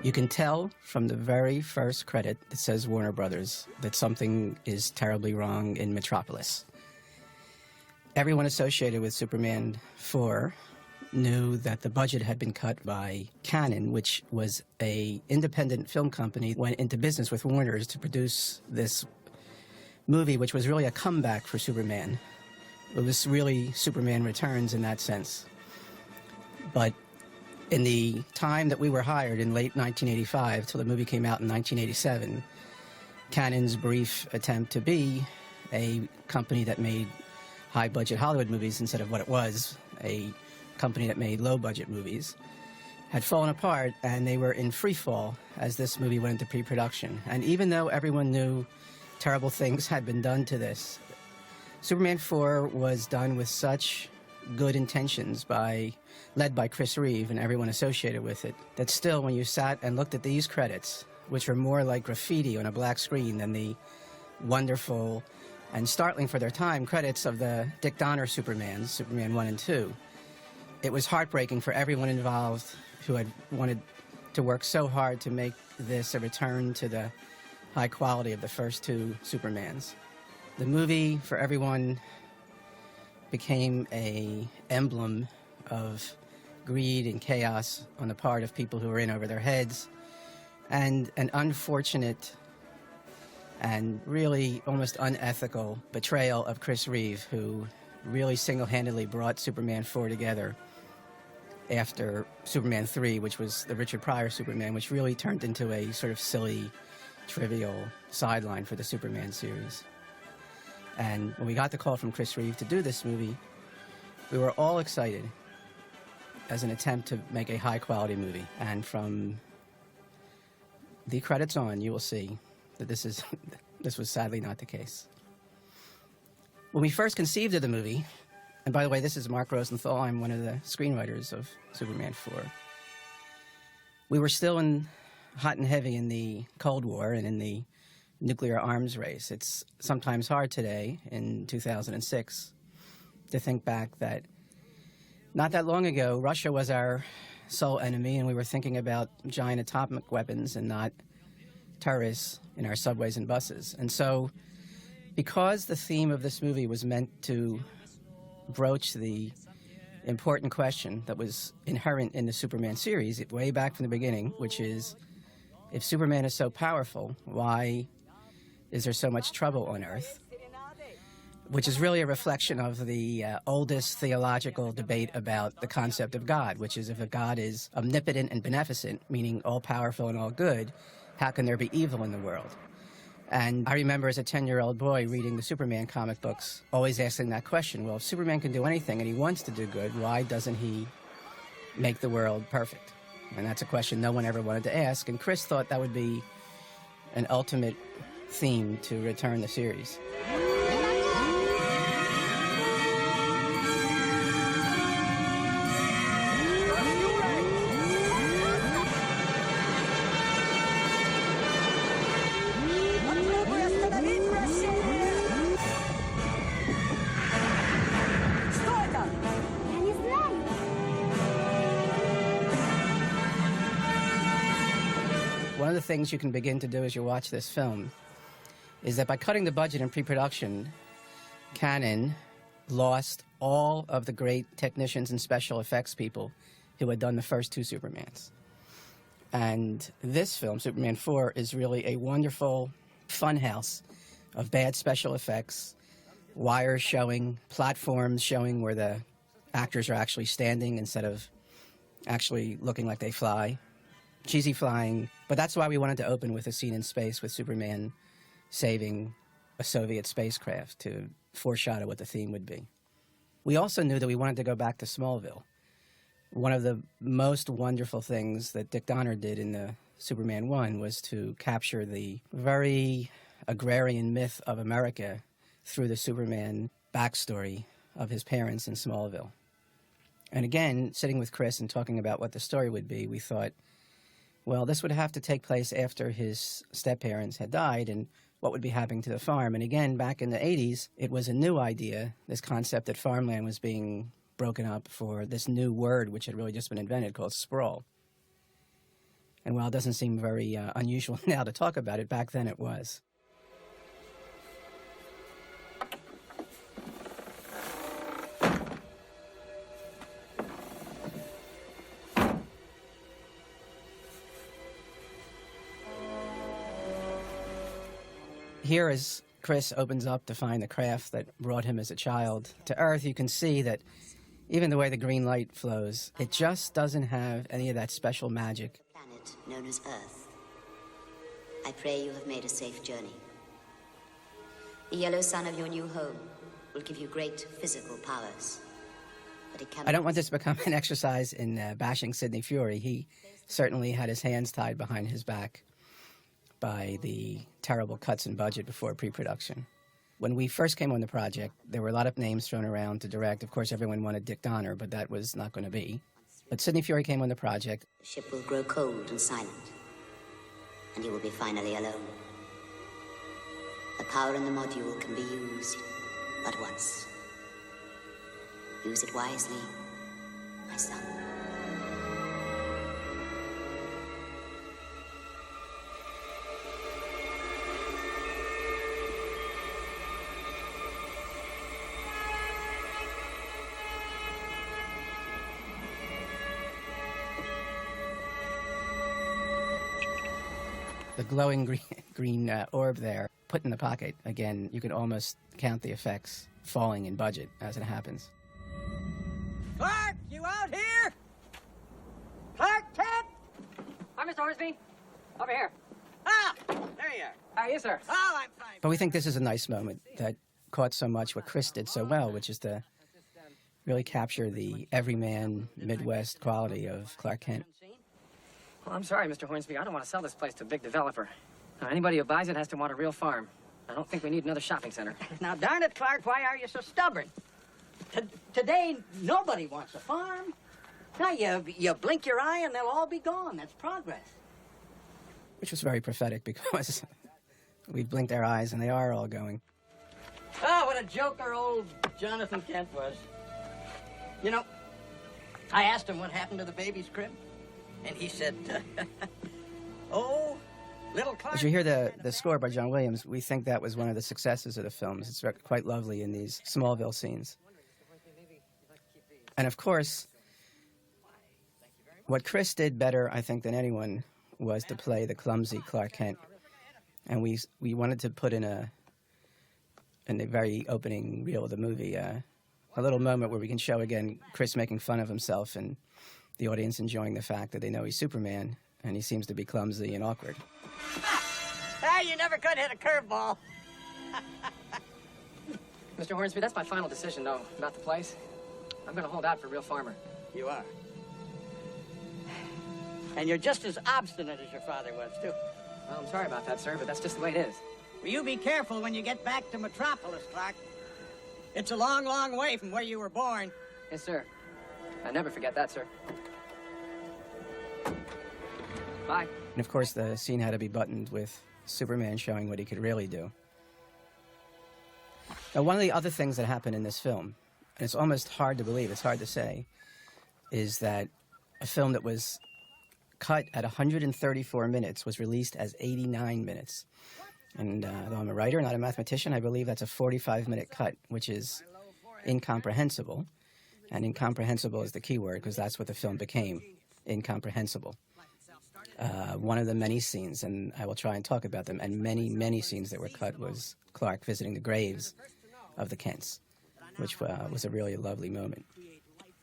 You can tell from the very first credit that says Warner Brothers that something is terribly wrong in Metropolis. Everyone associated with Superman 4 knew that the budget had been cut by Cannon, which was an independent film company, went into business with Warner's to produce this movie, which was really a comeback for Superman. It was really Superman Returns in that sense. But in the time that we were hired in late 1985 till the movie came out in 1987, Cannon's brief attempt to be a company that made high-budget Hollywood movies instead of what it was, a company that made low-budget movies, had fallen apart, and they were in free fall as this movie went into pre-production. And even though everyone knew terrible things had been done to this, Superman 4 was done with such good intentions led by Chris Reeve and everyone associated with it, that still when you sat and looked at these credits, which were more like graffiti on a black screen than the wonderful and startling for their time credits of the Dick Donner Supermans, Superman 1 and 2, it was heartbreaking for everyone involved who had wanted to work so hard to make this a return to the high quality of the first two Supermans. The movie, for everyone, became an emblem of greed and chaos on the part of people who were in over their heads, and an unfortunate and really almost unethical betrayal of Chris Reeve, who really single-handedly brought Superman 4 together after Superman 3, which was the Richard Pryor Superman, which really turned into a sort of silly, trivial sideline for the Superman series. And when we got the call from Chris Reeve to do this movie, we were all excited as an attempt to make a high-quality movie. And from the credits on, you will see that this was sadly not the case. When we first conceived of the movie, and by the way, this is Mark Rosenthal, I'm one of the screenwriters of Superman 4, we were still hot and heavy in the Cold War and in the nuclear arms race. It's sometimes hard today, in 2006, to think back that not that long ago, Russia was our sole enemy, and we were thinking about giant atomic weapons and not terrorists in our subways and buses. And so, because the theme of this movie was meant to broach the important question that was inherent in the Superman series, way back from the beginning, which is, if Superman is so powerful, why is there so much trouble on Earth? Which is really a reflection of the oldest theological debate about the concept of God, which is if a God is omnipotent and beneficent, meaning all-powerful and all-good, how can there be evil in the world? And I remember as a 10-year-old boy reading the Superman comic books, always asking that question, well, if Superman can do anything and he wants to do good, why doesn't he make the world perfect? And that's a question no one ever wanted to ask, and Chris thought that would be an ultimate theme to return the series. One of the things you can begin to do as you watch this film is that by cutting the budget in pre-production, Cannon lost all of the great technicians and special effects people who had done the first two Supermans. And this film, Superman 4, is really a wonderful funhouse of bad special effects, wires showing, platforms showing where the actors are actually standing instead of actually looking like they fly, cheesy flying. But that's why we wanted to open with a scene in space with Superman saving a Soviet spacecraft to foreshadow what the theme would be. We also knew that we wanted to go back to Smallville. One of the most wonderful things that Dick Donner did in the Superman 1 was to capture the very agrarian myth of America through the Superman backstory of his parents in Smallville. And again, sitting with Chris and talking about what the story would be, we thought, well, this would have to take place after his step-parents had died, and what would be happening to the farm. And again, back in the 80s, it was a new idea, this concept that farmland was being broken up for this new word which had really just been invented called sprawl. And while it doesn't seem very unusual now to talk about it, back then it was. Here, as Chris opens up to find the craft that brought him as a child to Earth, you can see that even the way the green light flows, it just doesn't have any of that special magic. Planet known as Earth. I pray you have made a safe journey. The yellow sun of your new home will give you great physical powers. But it cannot... I don't want this to become an exercise in bashing Sidney Furie. He certainly had his hands tied behind his back by the terrible cuts in budget before pre-production. When we first came on the project, there were a lot of names thrown around to direct. Of course, everyone wanted Dick Donner, but that was not going to be. But Sidney Furie came on the project. The ship will grow cold and silent, and you will be finally alone. The power in the module can be used but once. Use it wisely, my son. The glowing green orb there, put in the pocket. Again, you could almost count the effects falling in budget as it happens. Clark, you out here? Clark Kent? Hi, Mr. Hornsby. Over here. Ah, there you are. How are you, sir? Oh, I'm fine. But we think this is a nice moment that caught so much what Chris did so well, which is to really capture the everyman Midwest quality of Clark Kent. Well, I'm sorry, Mr. Hornsby. I don't want to sell this place to a big developer. Now, anybody who buys it has to want a real farm. I don't think we need another shopping center. Now, darn it, Clark, why are you so stubborn? Today, nobody wants a farm. Now, you blink your eye and they'll all be gone. That's progress. Which was very prophetic because we blinked our eyes and they are all going. Oh, what a joker old Jonathan Kent was. You know, I asked him what happened to the baby's crib. And he said, oh, little Clark. As you hear the score by John Williams, we think that was one of the successes of the films. It's quite lovely in these Smallville scenes. And of course, what Chris did better, I think, than anyone was to play the clumsy Clark Kent. And we wanted to put in the very opening reel of the movie, a little moment where we can show again Chris making fun of himself and the audience enjoying the fact that they know he's Superman, and he seems to be clumsy and awkward. Ah, you never could hit a curveball. Mr. Hornsby, that's my final decision, though, about the place. I'm going to hold out for a real farmer. You are. And you're just as obstinate as your father was, too. Well, I'm sorry about that, sir, but that's just the way it is. Well, you be careful when you get back to Metropolis, Clark. It's a long, long way from where you were born. Yes, sir. I never forget that, sir. Bye. And of course, the scene had to be buttoned with Superman showing what he could really do. Now, one of the other things that happened in this film, and it's almost hard to believe, it's hard to say, is that a film that was cut at 134 minutes was released as 89 minutes. And though I'm a writer, not a mathematician, I believe that's a 45-minute cut, which is incomprehensible. And incomprehensible is the key word, because that's what the film became, incomprehensible. One of the many scenes, and I will try and talk about them, and many, many scenes that were cut was Clark visiting the graves of the Kents, which was a really lovely moment.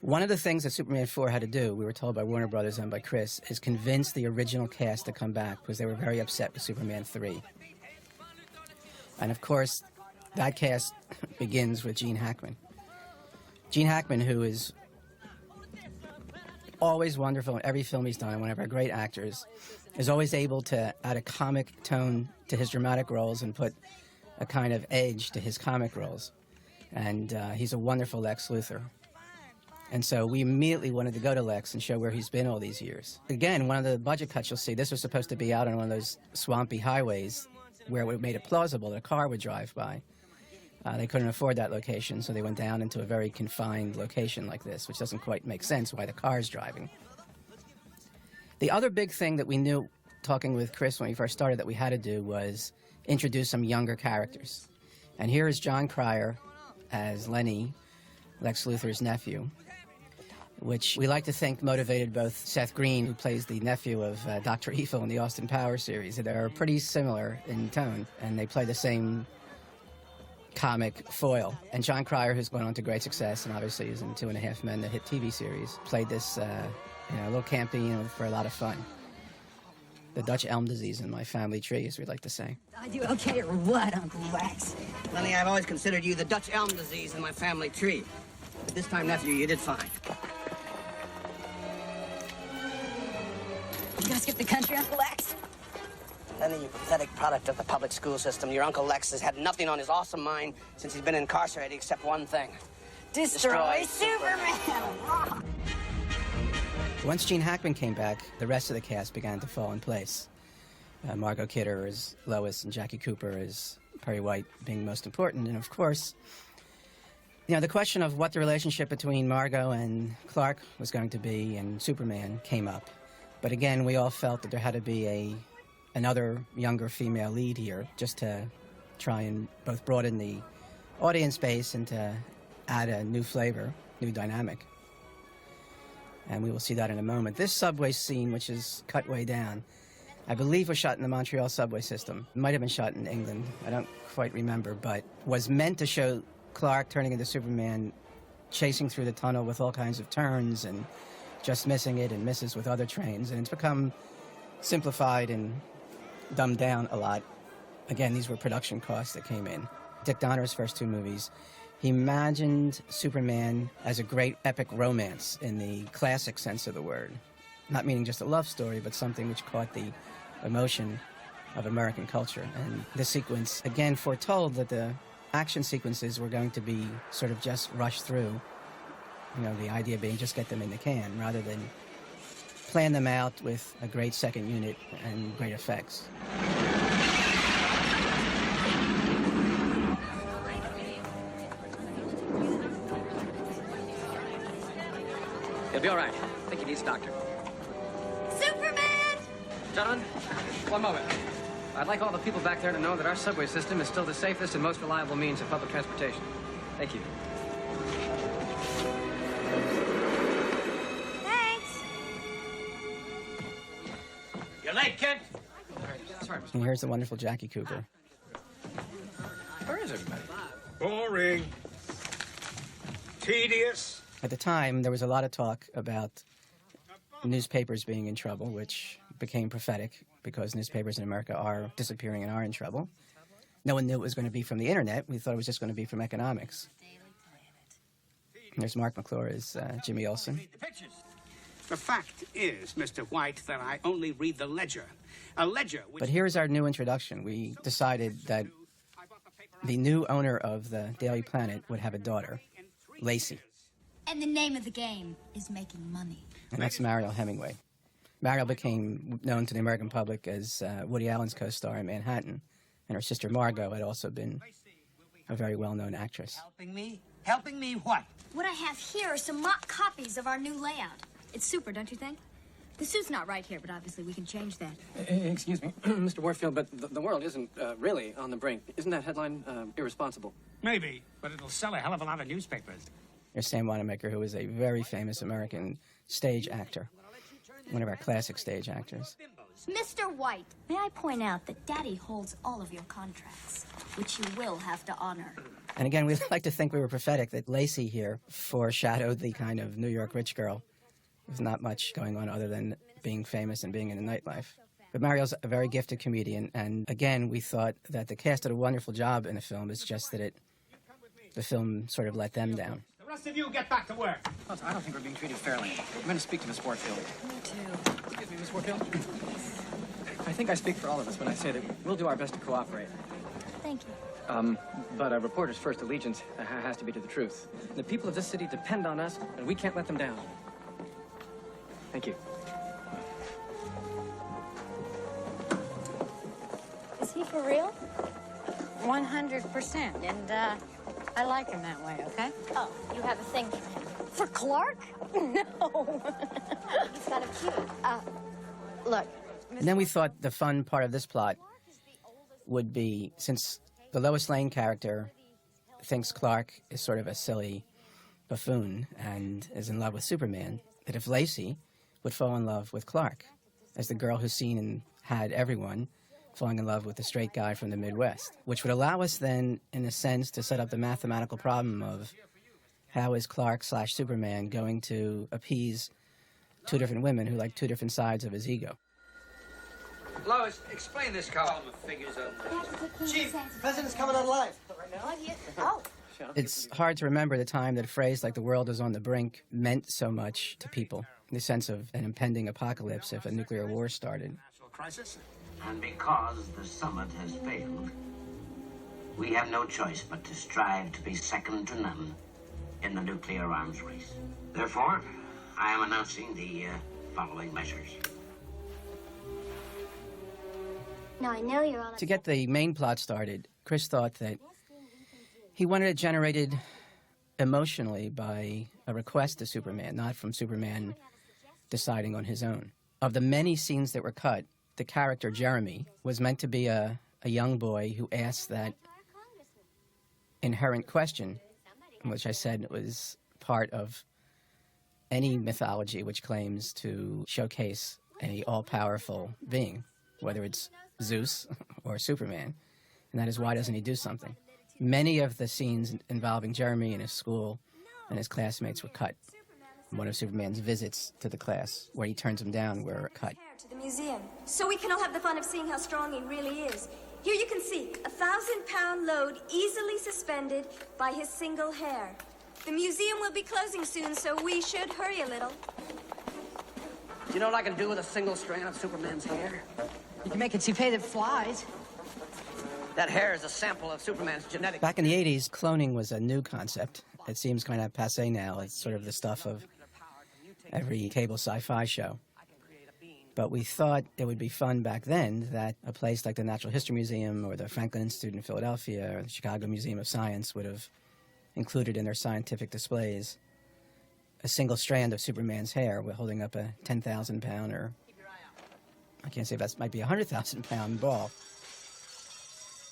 One of the things that Superman 4 had to do, we were told by Warner Brothers and by Chris, is convince the original cast to come back, because they were very upset with Superman 3. And of course, that cast begins with Gene Hackman. Gene Hackman, who is always wonderful in every film he's done, one of our great actors, is always able to add a comic tone to his dramatic roles and put a kind of edge to his comic roles. And he's a wonderful Lex Luthor. And so we immediately wanted to go to Lex and show where he's been all these years. Again, one of the budget cuts you'll see, this was supposed to be out on one of those swampy highways where it made it plausible that a car would drive by. They couldn't afford that location, so they went down into a very confined location like this, which doesn't quite make sense why the car's driving. The other big thing that we knew, talking with Chris when we first started, that we had to do was introduce some younger characters. And here is John Cryer as Lenny, Lex Luthor's nephew, which we like to think motivated both Seth Green, who plays the nephew of Dr. Evil in the Austin Powers series. They're pretty similar in tone, and they play the same comic foil. And John Cryer, who's gone on to great success and obviously is in 2.5 Men, the hit TV series, played this a little campy, for a lot of fun. The Dutch elm disease in my family tree, as we'd like to say. I do okay or what, Uncle Wax? Lenny, I've always considered you the Dutch elm disease in my family tree. But this time, nephew, you did fine. You gonna skip the country, Uncle Wax? Lenny, you pathetic product of the public school system. Your Uncle Lex has had nothing on his awesome mind since he's been incarcerated except one thing. Destroy Superman! Once Gene Hackman came back, the rest of the cast began to fall in place. Margot Kidder as Lois and Jackie Cooper as Perry White being most important. And of course, the question of what the relationship between Margot and Clark was going to be in Superman came up. But again, we all felt that there had to be another younger female lead here, just to try and both broaden the audience base and to add a new flavor, new dynamic. And we will see that in a moment. This subway scene, which is cut way down, I believe was shot in the Montreal subway system. It might have been shot in England. I don't quite remember, but was meant to show Clark turning into Superman, chasing through the tunnel with all kinds of turns and just missing it and misses with other trains. And it's become simplified and dumbed down a lot. Again, these were production costs that came in. Dick Donner's first 2 movies, he imagined Superman as a great epic romance in the classic sense of the word. Not meaning just a love story, but something which caught the emotion of American culture. And this sequence, again, foretold that the action sequences were going to be sort of just rushed through. The idea being just get them in the can, rather than plan them out with a great second unit and great effects. He'll be all right. I think he needs a doctor. Superman! Gentlemen, one moment. I'd like all the people back there to know that our subway system is still the safest and most reliable means of public transportation. Thank you. Thanks. You're late, kid. Sorry, Mr. And here's the wonderful Jackie Cooper. Where is everybody? Boring. Tedious. At the time, there was a lot of talk about newspapers being in trouble, which became prophetic because newspapers in America are disappearing and are in trouble. No one knew it was going to be from the internet. We thought it was just going to be from economics. There's Mark McClure as Jimmy Olsen. The fact is, Mr. White, that I only read the ledger. A ledger which... But here's our new introduction. We decided that the new owner of the Daily Planet would have a daughter, Lacey. And the name of the game is making money. And that's Mariel Hemingway. Mariel became known to the American public as Woody Allen's co-star in Manhattan, and her sister Margot had also been a very well-known actress. Helping me? Helping me what? What I have here are some mock copies of our new layout. It's super, don't you think? The suit's not right here, but obviously we can change that. Excuse me, Mr. Warfield, but the world isn't really on the brink. Isn't that headline irresponsible? Maybe, but it'll sell a hell of a lot of newspapers. There's Sam Wanamaker, who is a very famous American stage actor, one of our classic stage actors. Mr. White, may I point out that Daddy holds all of your contracts, which you will have to honor. And again, we like to think we were prophetic, that Lacey here foreshadowed the kind of New York rich girl. There's not much going on other than being famous and being in the nightlife. But Mariel's a very gifted comedian, and again, we thought that the cast did a wonderful job in the film. It's just that the film sort of let them down. The rest of you get back to work. I don't think we're being treated fairly. I'm going to speak to Miss Warfield. Me too. Excuse me, Miss Warfield. I think I speak for all of us when I say that we'll do our best to cooperate. Thank you. But a reporter's first allegiance has to be to the truth. The people of this city depend on us, and we can't let them down. Thank you. Is he for real? 100%. And, I like him that way, okay? Oh, you have a thing for him. For Clark? No. He's kind of cute. Look. And then we thought the fun part of this plot would be, since the Lois Lane character thinks Clark is sort of a silly buffoon and is in love with Superman, that if Lacey would fall in love with Clark as the girl who's seen and had everyone falling in love with the straight guy from the Midwest, which would allow us then, in a sense, to set up the mathematical problem of how is Clark/Superman going to appease two different women who like two different sides of his ego. Lois, explain this column of figures on Chief, President's coming on live. Oh. It's hard to remember the time that a phrase like the world is on the brink meant so much to people, in the sense of an impending apocalypse if a nuclear war started. Crisis? And because the summit has failed, we have no choice but to strive to be second to none in the nuclear arms race. Therefore, I am announcing the following measures. Now, I know you're all... To get the main plot started, Chris thought that he wanted it generated emotionally by a request to Superman, not from Superman deciding on his own. Of the many scenes that were cut, the character Jeremy was meant to be a young boy who asked that inherent question, which I said was part of any mythology which claims to showcase an all-powerful being, whether it's Zeus or Superman, and that is, why doesn't he do something? Many of the scenes involving Jeremy in his school and his classmates were cut. One of Superman's visits to the class, where he turns him down, were cut. To the museum, so we can all have the fun of seeing how strong he really is. Here you can see a 1,000-pound load easily suspended by his single hair. The museum will be closing soon, so we should hurry a little. You know what I can do with a single strand of Superman's hair? You can make a toupee that flies. That hair is a sample of Superman's genetics. Back in the 80s, cloning was a new concept. It seems kind of passé now. It's sort of the stuff of every cable sci-fi show. But we thought it would be fun back then that a place like the Natural History Museum or the Franklin Institute in Philadelphia or the Chicago Museum of Science would have included in their scientific displays a single strand of Superman's hair holding up a 10,000-pound, or I can't say if that might be a 100,000-pound ball,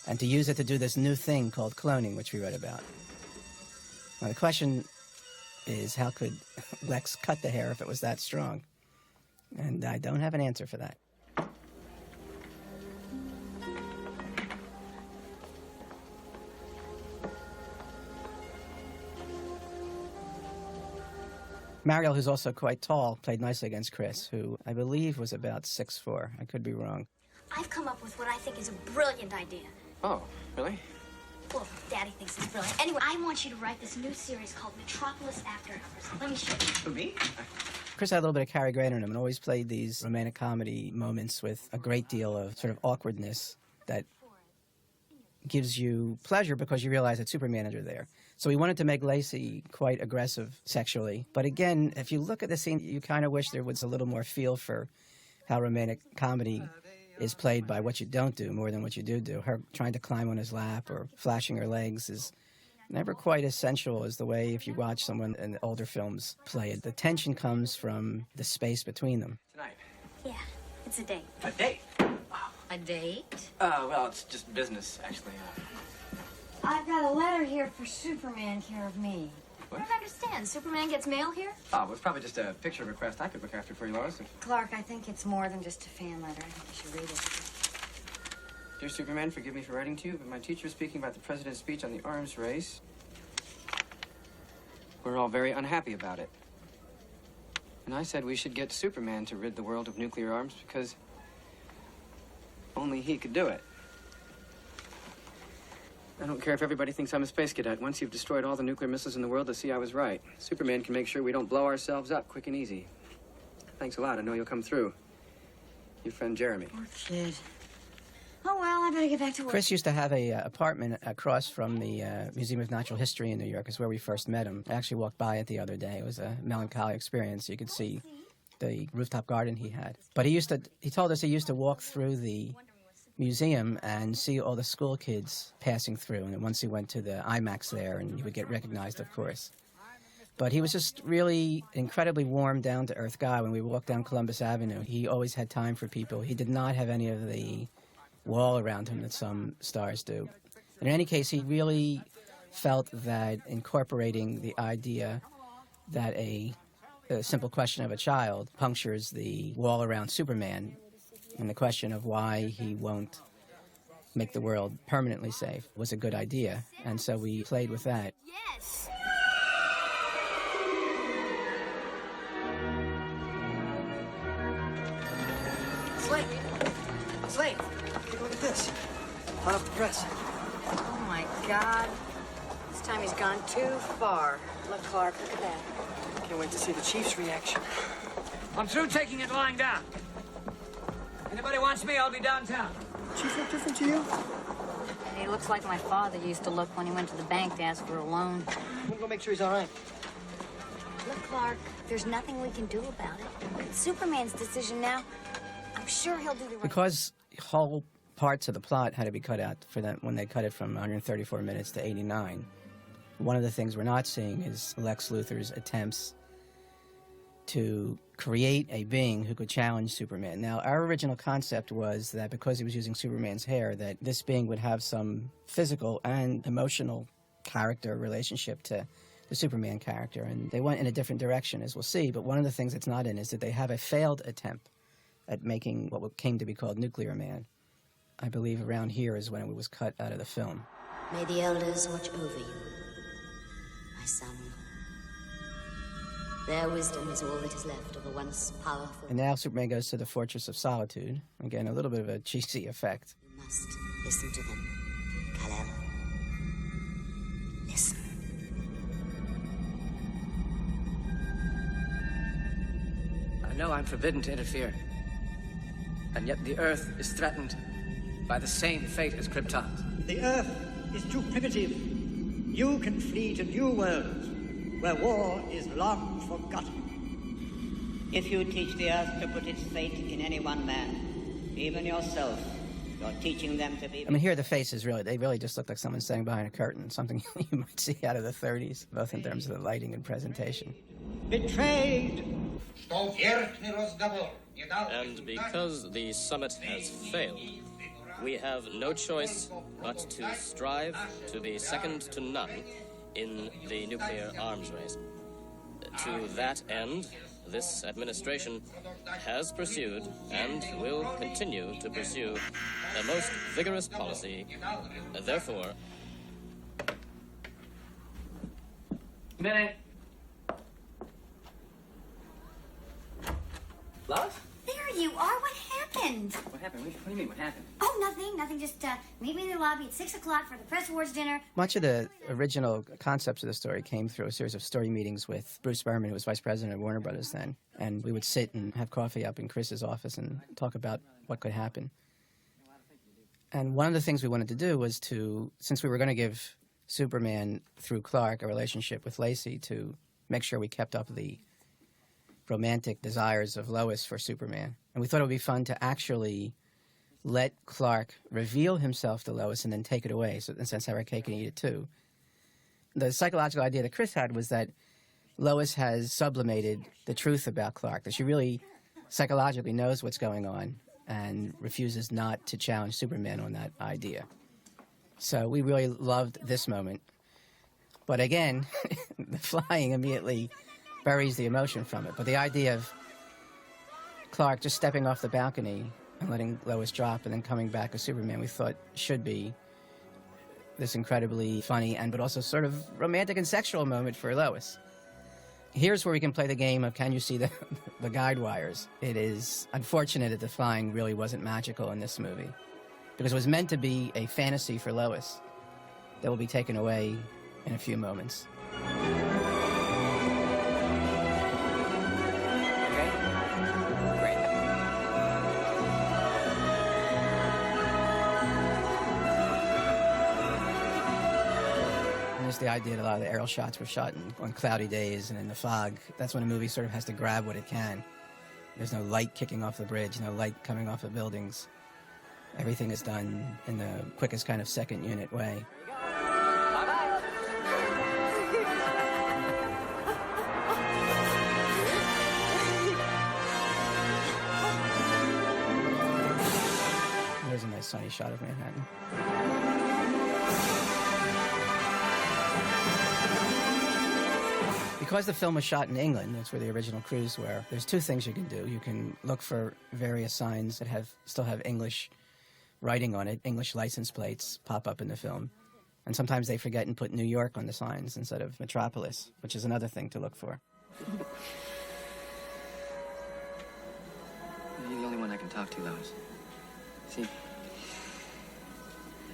and to use it to do this new thing called cloning, which we read about. Now, the question is, how could Lex cut the hair if it was that strong? And I don't have an answer for that. Mariel, who's also quite tall, played nicely against Chris, who I believe was about 6'4". I could be wrong. I've come up with what I think is a brilliant idea. Oh, really? Well, Daddy thinks it's brilliant. Anyway, I want you to write this new series called Metropolis After Hours. Let me show you. For me? Chris had a little bit of Cary Grant in him and always played these romantic comedy moments with a great deal of sort of awkwardness that gives you pleasure because you realize that Superman is there. So we wanted to make Lacey quite aggressive sexually. But again, if you look at the scene, you kind of wish there was a little more feel for how romantic comedy is played by what you don't do more than what you do. Her trying to climb on his lap or flashing her legs is never quite as sensual as the way if you watch someone in older films play it. The tension comes from the space between them. Tonight. Yeah, it's a date. A date? A date? Well, it's just business, actually. I've got a letter here for Superman, care of me. I don't understand. Superman gets mail here? Oh, it was probably just a picture request I could look after for you, Lois. Clark, I think it's more than just a fan letter. I think you should read it. Dear Superman, forgive me for writing to you, but my teacher was speaking about the president's speech on the arms race. We're all very unhappy about it. And I said we should get Superman to rid the world of nuclear arms because only he could do it. I don't care if everybody thinks I'm a space cadet. Once you've destroyed all the nuclear missiles in the world, they'll see I was right. Superman can make sure we don't blow ourselves up quick and easy. Thanks a lot. I know you'll come through. Your friend Jeremy. Poor kid. Oh, well, I better get back to work. Chris used to have a apartment across from the Museum of Natural History in New York. Is where we first met him. I actually walked by it the other day. It was a melancholy experience. You could see the rooftop garden he had. But he told us he used to walk through the museum and see all the school kids passing through. And once he went to the IMAX there, and he would get recognized, of course. But he was just really incredibly warm, down-to-earth guy. When we walked down Columbus Avenue, he always had time for people. He did not have any of the wall around him that some stars do. And in any case, he really felt that incorporating the idea that a simple question of a child punctures the wall around Superman, and the question of why he won't make the world permanently safe was a good idea. And so we played with that. Yes! Slade, take a look at this. Hot off the press. Oh, my God. This time he's gone too far. Look, Clark, look at that. Can't wait to see the Chief's reaction. I'm through taking it lying down. Anybody wants me, I'll be downtown. Chief look different to you? He looks like my father used to look when he went to the bank to ask for a loan. I'm gonna go make sure he's all right. Look, Clark, there's nothing we can do about it. It's Superman's decision now. I'm sure he'll do the right Because whole parts of the plot had to be cut out for them when they cut it from 134 minutes to 89. One of the things we're not seeing is Lex Luthor's attempts to create a being who could challenge Superman. Now, our original concept was that because he was using Superman's hair, that this being would have some physical and emotional character relationship to the Superman character, and they went in a different direction, as we'll see. But one of the things that's not in is that they have a failed attempt at making what came to be called Nuclear Man. I believe around here is when it was cut out of the film. May the elders watch over you, my son. Their wisdom is all that is left of a once powerful... And now Superman goes to the Fortress of Solitude. Again, a little bit of a cheesy effect. You must listen to them, Kal-El. Listen. I know I'm forbidden to interfere. And yet the Earth is threatened by the same fate as Krypton. The Earth is too primitive. You can flee to new worlds, where war is long forgotten. If you teach the Earth to put its fate in any one man, even yourself, you're teaching them to be... I mean, here the faces they really just look like someone standing behind a curtain, something you might see out of the 30s, both in terms of the lighting and presentation. Betrayed! And because the summit has failed, we have no choice but to strive to be second to none in the nuclear arms race. To that end, this administration has pursued and will continue to pursue a most vigorous policy. Therefore... Minute. Love? There you are. What happened? What happened? What do you mean, what happened? Oh, nothing. Just meet me in the lobby at 6 o'clock for the press awards dinner. Much of the original concepts of the story came through a series of story meetings with Bruce Berman, who was vice president of Warner Brothers then. And we would sit and have coffee up in Chris's office and talk about what could happen. And one of the things we wanted to do was to, since we were going to give Superman, through Clark, a relationship with Lacey, to make sure we kept up the romantic desires of Lois for Superman. And we thought it would be fun to actually let Clark reveal himself to Lois and then take it away, so in a sense have her cake and eat it too. The psychological idea that Chris had was that Lois has sublimated the truth about Clark, that she really psychologically knows what's going on and refuses not to challenge Superman on that idea. So we really loved this moment. But again, the flying immediately buries the emotion from it. But the idea of Clark just stepping off the balcony and letting Lois drop and then coming back as Superman, we thought should be this incredibly funny but also sort of romantic and sexual moment for Lois. Here's where we can play the game of can you see the guide wires. It is unfortunate that the flying really wasn't magical in this movie, because it was meant to be a fantasy for Lois that will be taken away in a few moments. The idea that a lot of the aerial shots were shot on cloudy days and in the fog. That's when a movie sort of has to grab what it can. There's no light kicking off the bridge, no light coming off of buildings. Everything is done in the quickest kind of second unit way. There's a nice sunny shot of Manhattan. Because the film was shot in England, that's where the original crews were, there's two things you can do. You can look for various signs that still have English writing on it, English license plates pop up in the film. And sometimes they forget and put New York on the signs instead of Metropolis, which is another thing to look for. You're the only one I can talk to, Lois. See,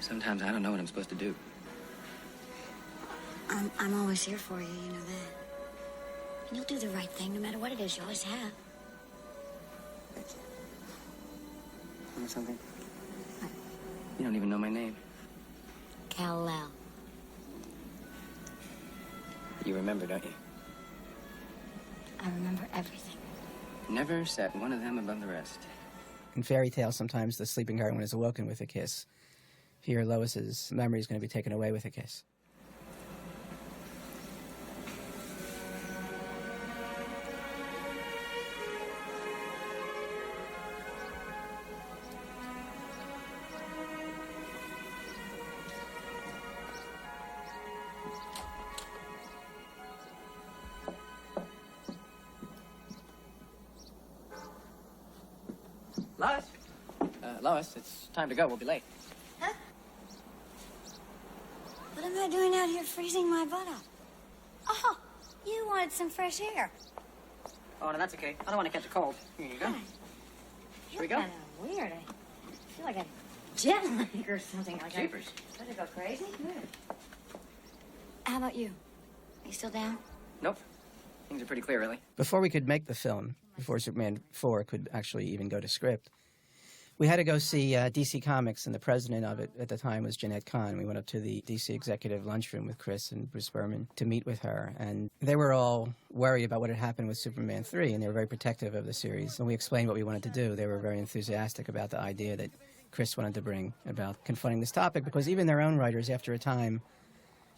sometimes I don't know what I'm supposed to do. I'm always here for you, you know that. And you'll do the right thing no matter what it is. You always have. You know something? You don't even know my name. Kal-El. You remember, don't you? I remember everything. Never set one of them above the rest. In fairy tales, sometimes the sleeping heroine is awoken with a kiss. Here, Lois's memory is going to be taken away with a kiss. Lois? Lois, it's time to go. We'll be late. Huh? What am I doing out here freezing my butt off? Oh, you wanted some fresh air. Oh, no, that's okay. I don't want to catch a cold. Here you go. Should we go? Kind of weird. I feel like a jet lag or something like that. Jeepers. Does it go crazy? Good. How about you? Are you still down? Nope. Things are pretty clear, really. Before we could make the film, before Superman 4 could actually even go to script, we had to go see DC Comics, and the president of it at the time was Jeanette Kahn. We went up to the DC executive lunchroom with Chris and Bruce Berman to meet with her, and they were all worried about what had happened with Superman 3, and they were very protective of the series. When we explained what we wanted to do, they were very enthusiastic about the idea that Chris wanted to bring about confronting this topic, because even their own writers, after a time,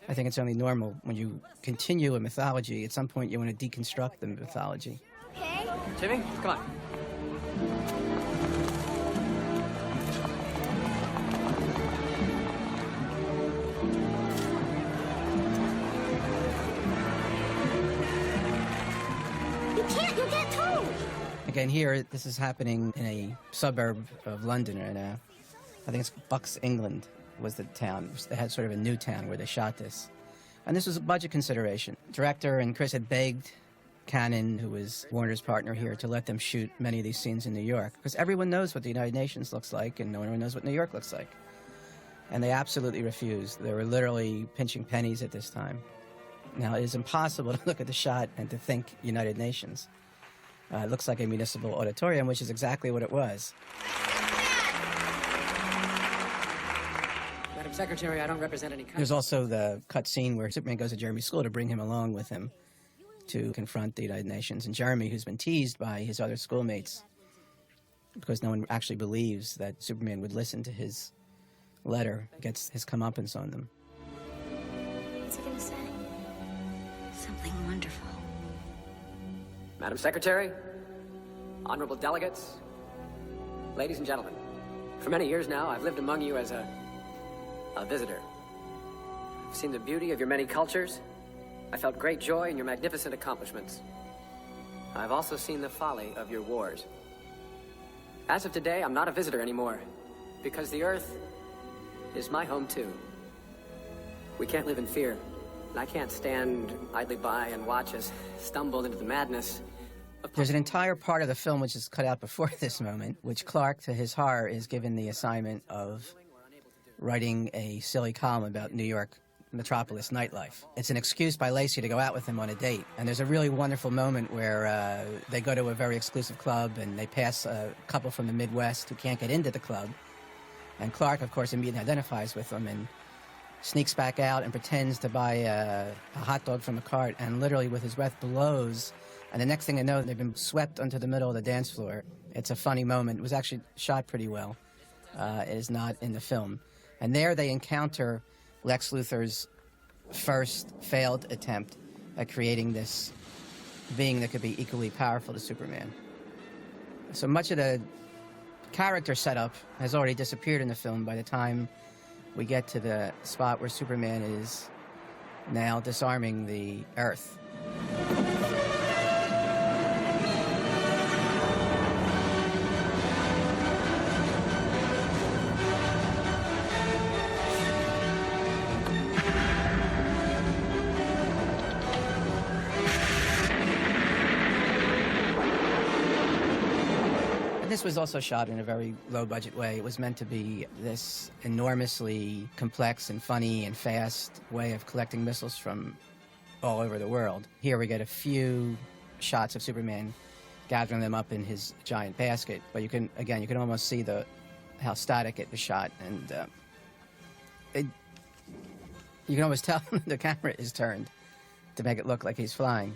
I think it's only normal when you continue a mythology, at some point you want to deconstruct the mythology. Okay. Jimmy, come on. You'll get told. Again, here, this is happening in a suburb of London right now. I think it's Bucks, England was the town. They had sort of a new town where they shot this. And this was a budget consideration. Director and Chris had begged Cannon, who was Warner's partner here, to let them shoot many of these scenes in New York, because everyone knows what the United Nations looks like, and no one knows what New York looks like. And they absolutely refused. They were literally pinching pennies at this time. Now, it is impossible to look at the shot and to think United Nations. It looks like a municipal auditorium, which is exactly what it was. Madam Secretary, I don't represent any country. There's also the cut scene where Superman goes to Jeremy's school to bring him along with him to confront the United Nations. And Jeremy, who's been teased by his other schoolmates, because no one actually believes that Superman would listen to his letter, gets his comeuppance on them. What's he gonna say? Something wonderful. Madam Secretary, honorable delegates, ladies and gentlemen, for many years now, I've lived among you as a visitor. I've seen the beauty of your many cultures. I felt great joy in your magnificent accomplishments. I've also seen the folly of your wars. As of today, I'm not a visitor anymore, because the Earth is my home too. We can't live in fear, and I can't stand idly by and watch us stumble into the madness. There's an entire part of the film which is cut out before this moment, which Clark, to his horror, is given the assignment of writing a silly column about New York metropolis nightlife. It's an excuse by Lacey to go out with him on a date. And there's a really wonderful moment where they go to a very exclusive club and they pass a couple from the Midwest who can't get into the club. And Clark, of course, immediately identifies with them and sneaks back out and pretends to buy a hot dog from a cart, and literally with his breath blows. And the next thing they know, they've been swept onto the middle of the dance floor. It's a funny moment. It was actually shot pretty well. It is not in the film. And there they encounter Lex Luthor's first failed attempt at creating this being that could be equally powerful to Superman. So much of the character setup has already disappeared in the film by the time we get to the spot where Superman is now disarming the Earth. This was also shot in a very low-budget way. It was meant to be this enormously complex and funny and fast way of collecting missiles from all over the world. Here we get a few shots of Superman gathering them up in his giant basket, but you can almost see how static it was shot, and you can almost tell the camera is turned to make it look like he's flying.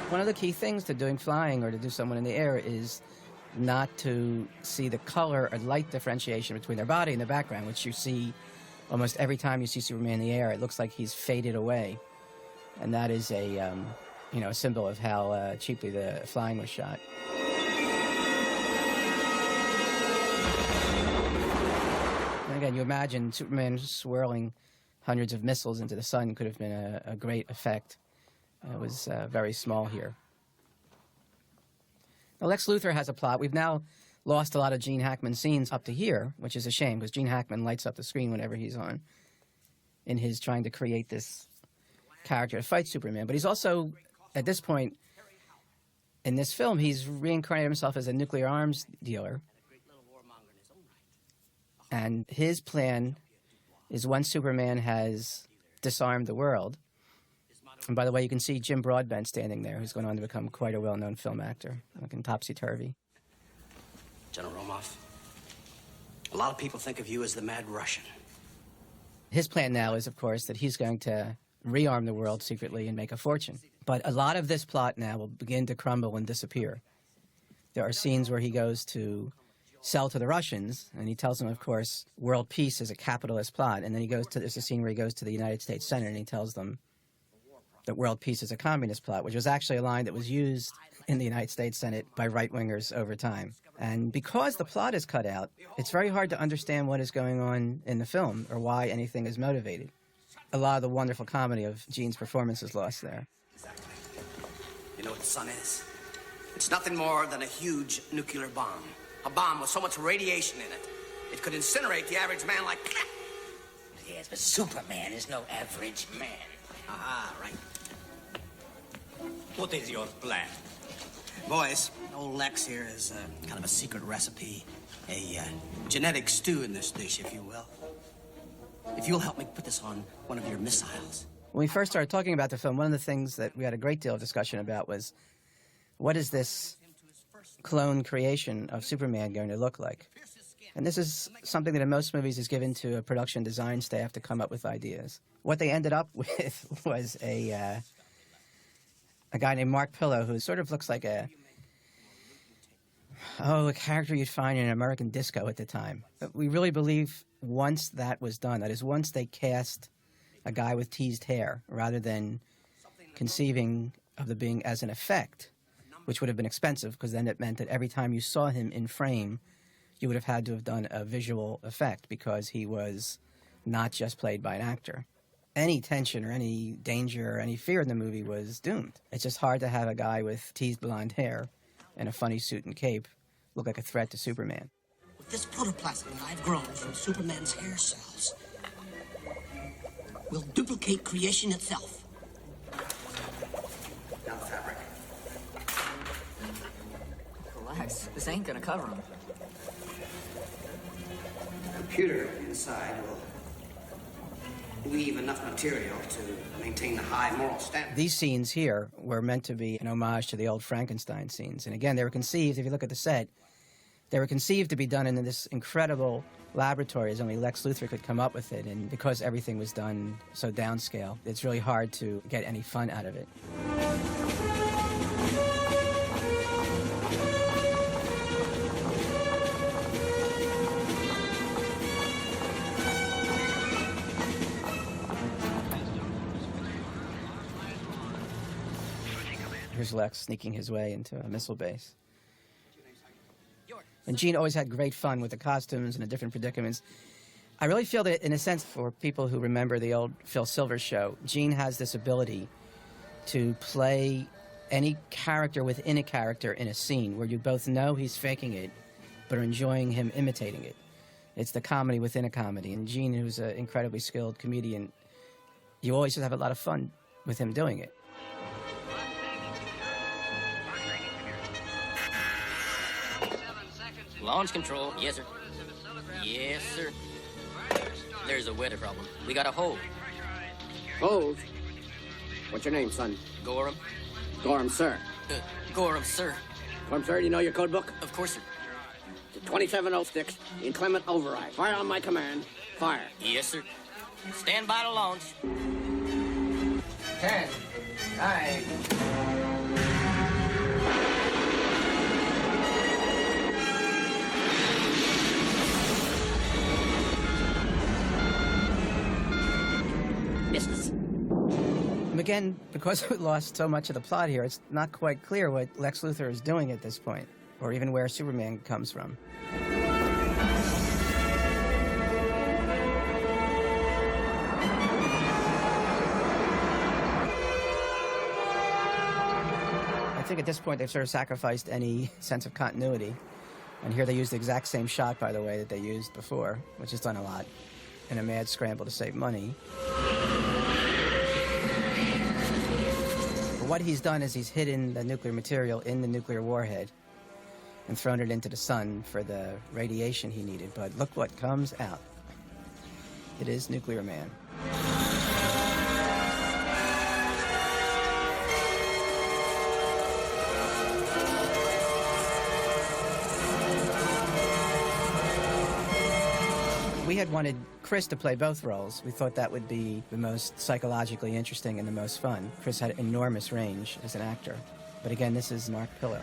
One of the key things to doing flying or to do someone in the air is not to see the color or light differentiation between their body and the background, which you see almost every time you see Superman in the air. It looks like he's faded away. And that is a symbol of how cheaply the flying was shot. And again, you imagine Superman swirling hundreds of missiles into the sun could have been a great effect. It was very small here. Now, Lex Luthor has a plot. We've now lost a lot of Gene Hackman scenes up to here, which is a shame, because Gene Hackman lights up the screen whenever he's on in his trying to create this character to fight Superman. But he's also, at this point in this film, he's reincarnated himself as a nuclear arms dealer. And his plan is once Superman has disarmed the world. And by the way, you can see Jim Broadbent standing there, who's going on to become quite a well-known film actor, looking topsy-turvy. General Romoff, a lot of people think of you as the Mad Russian. His plan now is, of course, that he's going to rearm the world secretly and make a fortune. But a lot of this plot now will begin to crumble and disappear. There are scenes where he goes to sell to the Russians, and he tells them, of course, world peace is a capitalist plot. And then there's a scene where he goes to the United States Senate and he tells them that world peace is a communist plot, which was actually a line that was used in the United States Senate by right-wingers over time. And because the plot is cut out, it's very hard to understand what is going on in the film or why anything is motivated. A lot of the wonderful comedy of Gene's performance is lost there. Exactly. You know what the sun is? It's nothing more than a huge nuclear bomb. A bomb with so much radiation in it, it could incinerate the average man like... Yes, but Superman is no average man. Ah, right. What is your plan? Boys, old Lex here is kind of a secret recipe. A genetic stew in this dish, if you will. If you'll help me put this on one of your missiles. When we first started talking about the film, one of the things that we had a great deal of discussion about was, what is this clone creation of Superman going to look like? And this is something that in most movies is given to a production design staff to come up with ideas. What they ended up with was a guy named Mark Pillow, who sort of looks like a character you'd find in an American disco at the time. But we really believe once that was done, that is, once they cast a guy with teased hair, rather than conceiving of the being as an effect, which would have been expensive, because then it meant that every time you saw him in frame, you would have had to have done a visual effect, because he was not just played by an actor. Any tension or any danger or any fear in the movie was doomed. It's just hard to have a guy with teased blonde hair and a funny suit and cape look like a threat to Superman. With this protoplasm that I've grown from Superman's hair cells, we'll duplicate creation itself. Down the fabric. Relax. This ain't gonna cover him. The computer inside will weave enough material to maintain the high moral standard. These scenes here were meant to be an homage to the old Frankenstein scenes. And again, they were conceived, if you look at the set, they were conceived to be done in this incredible laboratory, as only Lex Luthor could come up with it. And because everything was done so downscale, it's really hard to get any fun out of it. Here's Lex sneaking his way into a missile base. And Gene always had great fun with the costumes and the different predicaments. I really feel that, in a sense, for people who remember the old Phil Silvers show, Gene has this ability to play any character within a character in a scene where you both know he's faking it, but are enjoying him imitating it. It's the comedy within a comedy. And Gene, who's an incredibly skilled comedian, you always just have a lot of fun with him doing it. Launch control. Yes, sir. Yes, sir. There's a weather problem. We got a hold. Hold? What's your name, son? Gorham. Gorham, sir. Gorham, sir. Gorham, sir, do you know your code book? Of course, sir. 27 sticks, inclement override. Fire on my command. Fire. Yes, sir. Stand by to launch. 10, 9. Business. And again, because we lost so much of the plot here, it's not quite clear what Lex Luthor is doing at this point, or even where Superman comes from. I think at this point they've sort of sacrificed any sense of continuity. And here they use the exact same shot, by the way, that they used before, which is done a lot in a mad scramble to save money. But what he's done is he's hidden the nuclear material in the nuclear warhead and thrown it into the sun for the radiation he needed. But look what comes out. It is Nuclear Man. We had wanted Chris to play both roles. We thought that would be the most psychologically interesting and the most fun. Chris had enormous range as an actor. But again, this is Mark Pillow.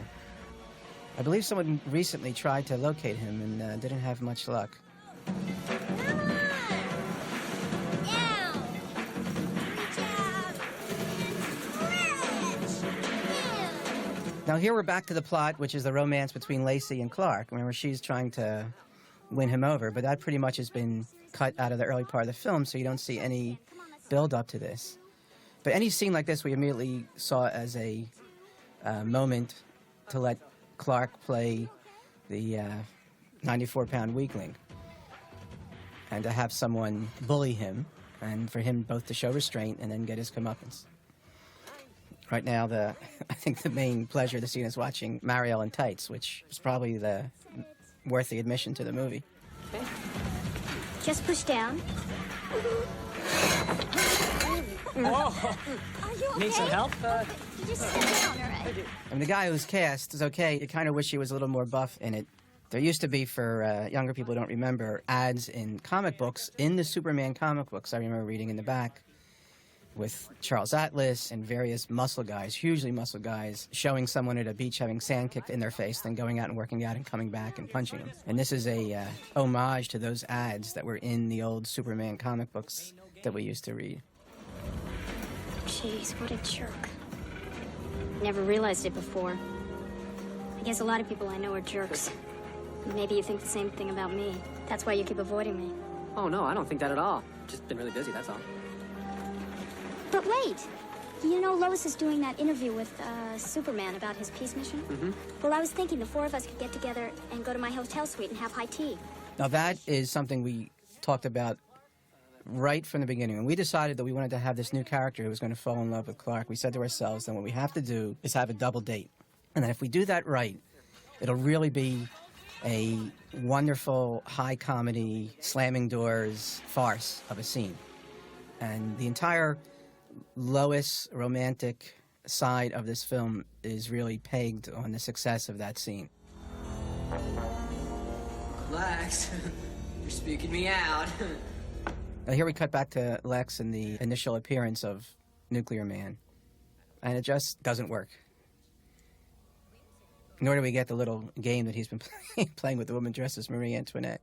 I believe someone recently tried to locate him and didn't have much luck. Now here we're back to the plot, which is the romance between Lacey and Clark. Remember, she's trying to win him over, but that pretty much has been cut out of the early part of the film, so you don't see any build-up to this. But any scene like this we immediately saw as a moment to let Clark play the 94-pound weakling and to have someone bully him and for him both to show restraint and then get his comeuppance. Right now, I think the main pleasure of the scene is watching Mariel in tights, which is probably worth the admission to the movie. Okay. Just push down. Whoa! Are you okay? Need some help? You just sit down, all right? I mean, the guy who's cast is okay. You kind of wish he was a little more buff in it. There used to be, for younger people who don't remember, ads in comic books, in the Superman comic books, I remember reading in the back, with Charles Atlas and various muscle guys, hugely muscle guys, showing someone at a beach having sand kicked in their face, then going out and working out and coming back and punching them. And this is a homage to those ads that were in the old Superman comic books that we used to read. Jeez, what a jerk. Never realized it before. I guess a lot of people I know are jerks. Maybe you think the same thing about me. That's why you keep avoiding me. Oh, no, I don't think that at all. Just been really busy, that's all. But wait! You know Lois is doing that interview with Superman about his peace mission? Mm-hmm. Well, I was thinking the four of us could get together and go to my hotel suite and have high tea. Now that is something we talked about right from the beginning. When we decided that we wanted to have this new character who was going to fall in love with Clark, we said to ourselves, then what we have to do is have a double date. And then if we do that right, it'll really be a wonderful, high comedy, slamming doors farce of a scene. And the entire Lois romantic side of this film is really pegged on the success of that scene. Lex, you're speaking me out. Now here we cut back to Lex and the initial appearance of Nuclear Man, and it just doesn't work. Nor do we get the little game that he's been playing with the woman dressed as Marie Antoinette.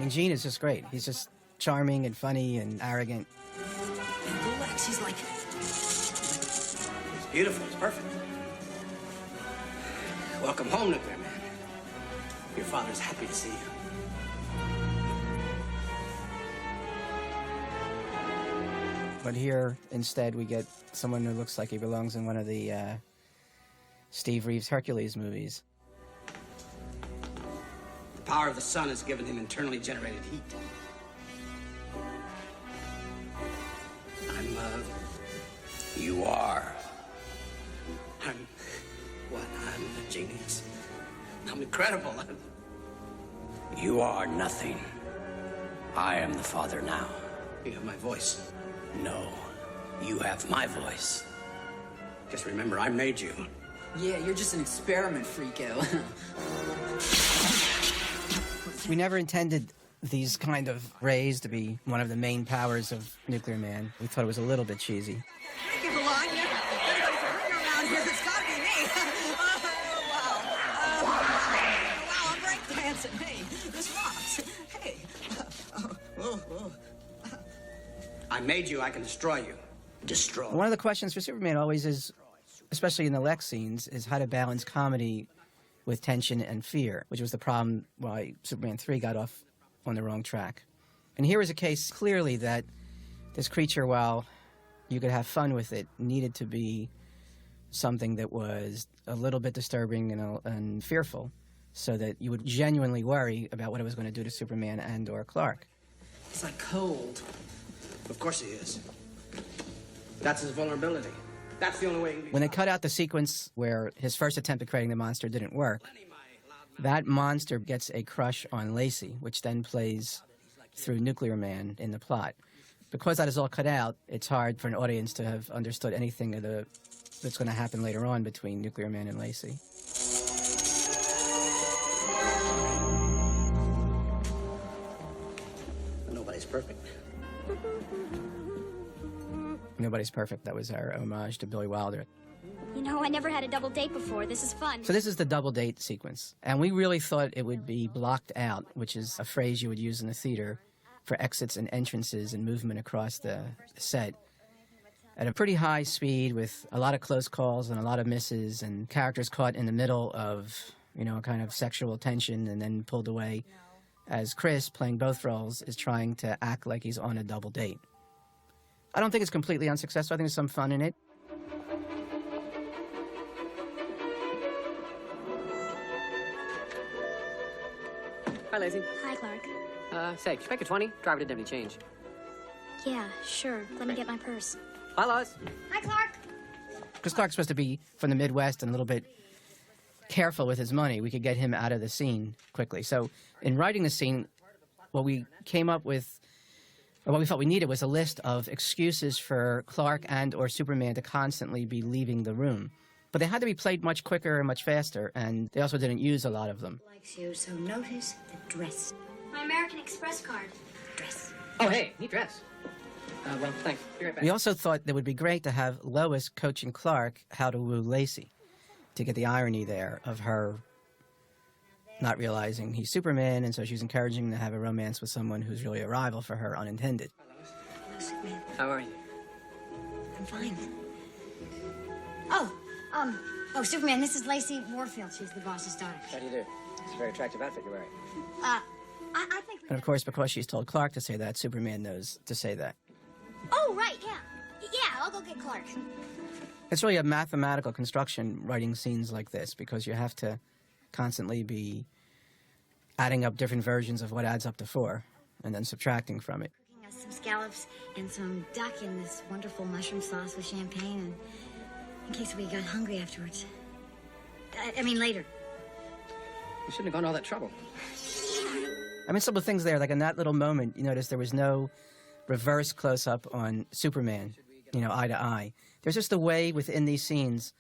mean, Gene is just great. He's just charming and funny and arrogant. And Lex, he's like... He's beautiful. He's perfect. Welcome home, Nuclear Man. Your father's happy to see you. But here, instead, we get someone who looks like he belongs in one of the Steve Reeves Hercules movies. The power of the sun has given him internally generated heat. You are. I'm a genius. I'm incredible. You are nothing. I am the father now. You have my voice. No, you have my voice. Just remember, I made you. Yeah, you're just an experiment, freako. We never intended these kind of rays to be one of the main powers of Nuclear Man. We thought it was a little bit cheesy. Give a line. Anybody's a ringer around here. It's gotta be me. Wow, I'm break dancing. Hey, this rocks. Hey. I made you, I can destroy you. Destroy. One of the questions for Superman always is, especially in the Lex scenes, is how to balance comedy with tension and fear, which was the problem why Superman 3 got off on the wrong track. And here is a case clearly that this creature, while you could have fun with it, needed to be something that was a little bit disturbing and fearful, so that you would genuinely worry about what it was going to do to Superman and or Clark. It's like cold. Of course he is. That's his vulnerability. That's the only way he can be. When they cut out the sequence where his first attempt at creating the monster didn't work, that monster gets a crush on Lacey, which then plays through Nuclear Man in the plot. Because that is all cut out, it's hard for an audience to have understood anything that's going to happen later on between Nuclear Man and Lacey. Nobody's perfect. Nobody's perfect. That was our homage to Billy Wilder. You know, I never had a double date before. This is fun. So this is the double date sequence. And we really thought it would be blocked out, which is a phrase you would use in the theater for exits and entrances and movement across the set, at a pretty high speed with a lot of close calls and a lot of misses and characters caught in the middle of, you know, a kind of sexual tension and then pulled away, as Chris, playing both roles, is trying to act like he's on a double date. I don't think it's completely unsuccessful. I think there's some fun in it. Hi, Lacey. Hi, Clark. Say, could you make a 20? Driver didn't have any change. Yeah, sure. Let me get my purse. Hi, Lois. Hi, Clark. Because Clark's supposed to be from the Midwest and a little bit careful with his money, we could get him out of the scene quickly. So in writing the scene, what we came up with, or what we felt we needed, was a list of excuses for Clark and or Superman to constantly be leaving the room. But they had to be played much quicker and much faster, and they also didn't use a lot of them. Likes you, so notice the dress. My American Express card. Dress. Oh, hey, neat dress. Well, thanks. Be right back. We also thought that it would be great to have Lois coaching Clark how to woo Lacey, to get the irony there of her not realizing he's Superman, and so she's encouraging him to have a romance with someone who's really a rival for her, unintended. Hello, Superman. How are you? I'm fine. Oh, Superman, this is Lacey Warfield. She's the boss's daughter. How do you do? It's a very attractive outfit you're wearing. I think... And of course, because she's told Clark to say that, Superman knows to say that. Oh, right, yeah. Yeah, I'll go get Clark. It's really a mathematical construction writing scenes like this, because you have to constantly be adding up different versions of what adds up to 4 and then subtracting from it. Cooking us some scallops and some duck in this wonderful mushroom sauce with champagne, and in case we got hungry afterwards. I mean, later. You shouldn't have gone to all that trouble. I mean, some of the things there, like in that little moment, you notice there was no reverse close-up on Superman, you know, eye to eye. There's just a way within these scenes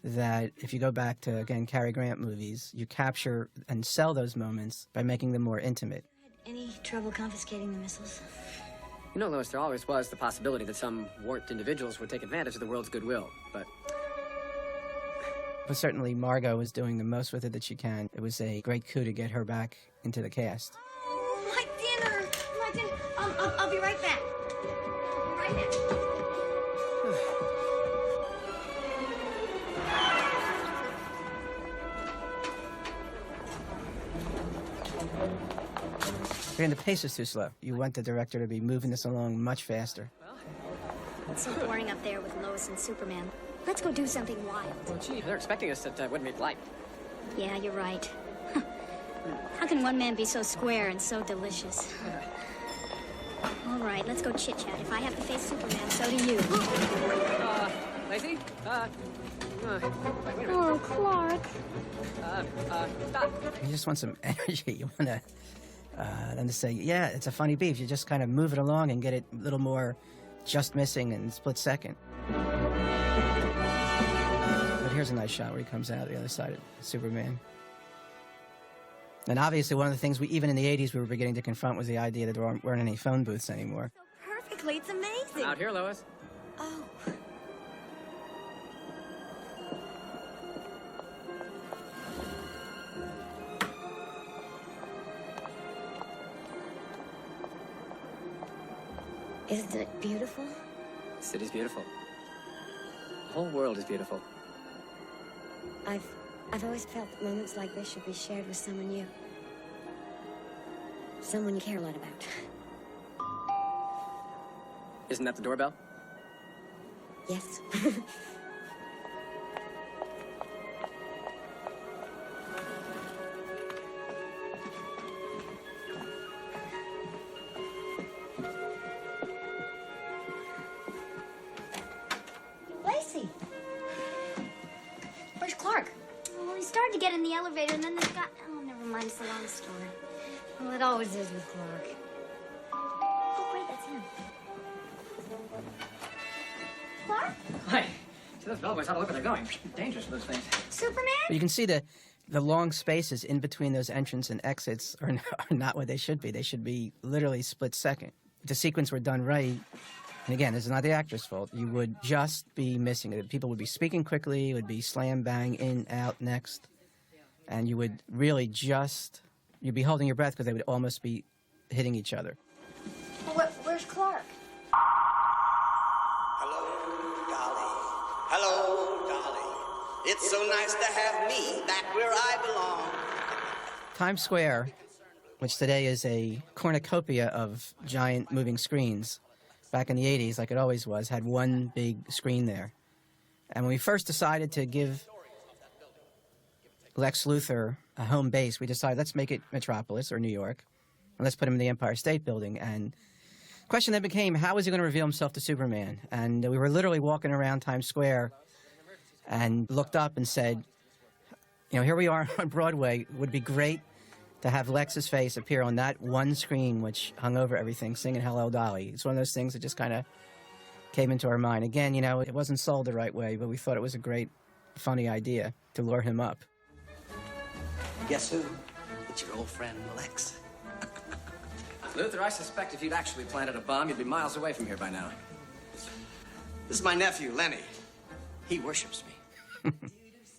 that, if you go back to, again, Cary Grant movies, you capture and sell those moments by making them more intimate. Any trouble confiscating the missiles? You know, Lois, there always was the possibility that some warped individuals would take advantage of the world's goodwill, but... But certainly Margot was doing the most with it that she can. It was a great coup to get her back into the cast. My dinner! My dinner! I'll be right back. Right back. And the pace is too slow. You want the director to be moving this along much faster. It's so boring up there with Lois and Superman. Let's go do something wild. Well, gee, they're expecting us at Woodmead Light. Yeah, you're right. How can one man be so square and so delicious? All right, let's go chit-chat. If I have to face Superman, so do you. Lacey? Wait. Oh, Clark. Stop. You just want some energy. You want to them to say, yeah, it's a funny beef. You just kind of move it along and get it a little more just missing in split second. But here's a nice shot where he comes out the other side of Superman. And obviously one of the things even in the 80s we were beginning to confront was the idea that there weren't any phone booths anymore. Perfectly, it's amazing. Out here, Lois. Oh. Isn't it beautiful? The city's beautiful. The whole world is beautiful. I've always felt that moments like this should be shared with someone someone you care a lot about. Isn't that the doorbell? Yes. Lacey! Where's Clark? Well, he started to get in the elevator, and then this guy... Oh, never mind, it's a long story. Well, it always is with Clark. Oh, great, that's him. Clark? Hey, see those bellboys ought to look where they're going. Dangerous, those things. Superman? But you can see the long spaces in between those entrance and exits are not what they should be. They should be literally split second. If the sequence were done right, and again, this is not the actor's fault, you would just be missing it. People would be speaking quickly, it would be slam, bang, in, out, next. And you would really you'd be holding your breath because they would almost be hitting each other. Well, where's Clark? Hello, Dolly. It's so nice to have me back where I belong. Times Square, which today is a cornucopia of giant moving screens, back in the 80s, like it always was, had one big screen there. And when we first decided to give Lex Luthor a home base, we decided, let's make it Metropolis or New York, and let's put him in the Empire State Building. And the question then became, how is he going to reveal himself to Superman? And we were literally walking around Times Square and looked up and said, you know, here we are on Broadway. It would be great to have Lex's face appear on that one screen which hung over everything, singing Hello, Dolly. It's one of those things that just kind of came into our mind. Again, you know, it wasn't sold the right way, but we thought it was a great, funny idea to lure him up. Guess who? It's your old friend, Lex. Luthor, I suspect if you'd actually planted a bomb, you'd be miles away from here by now. This is my nephew, Lenny. He worships me.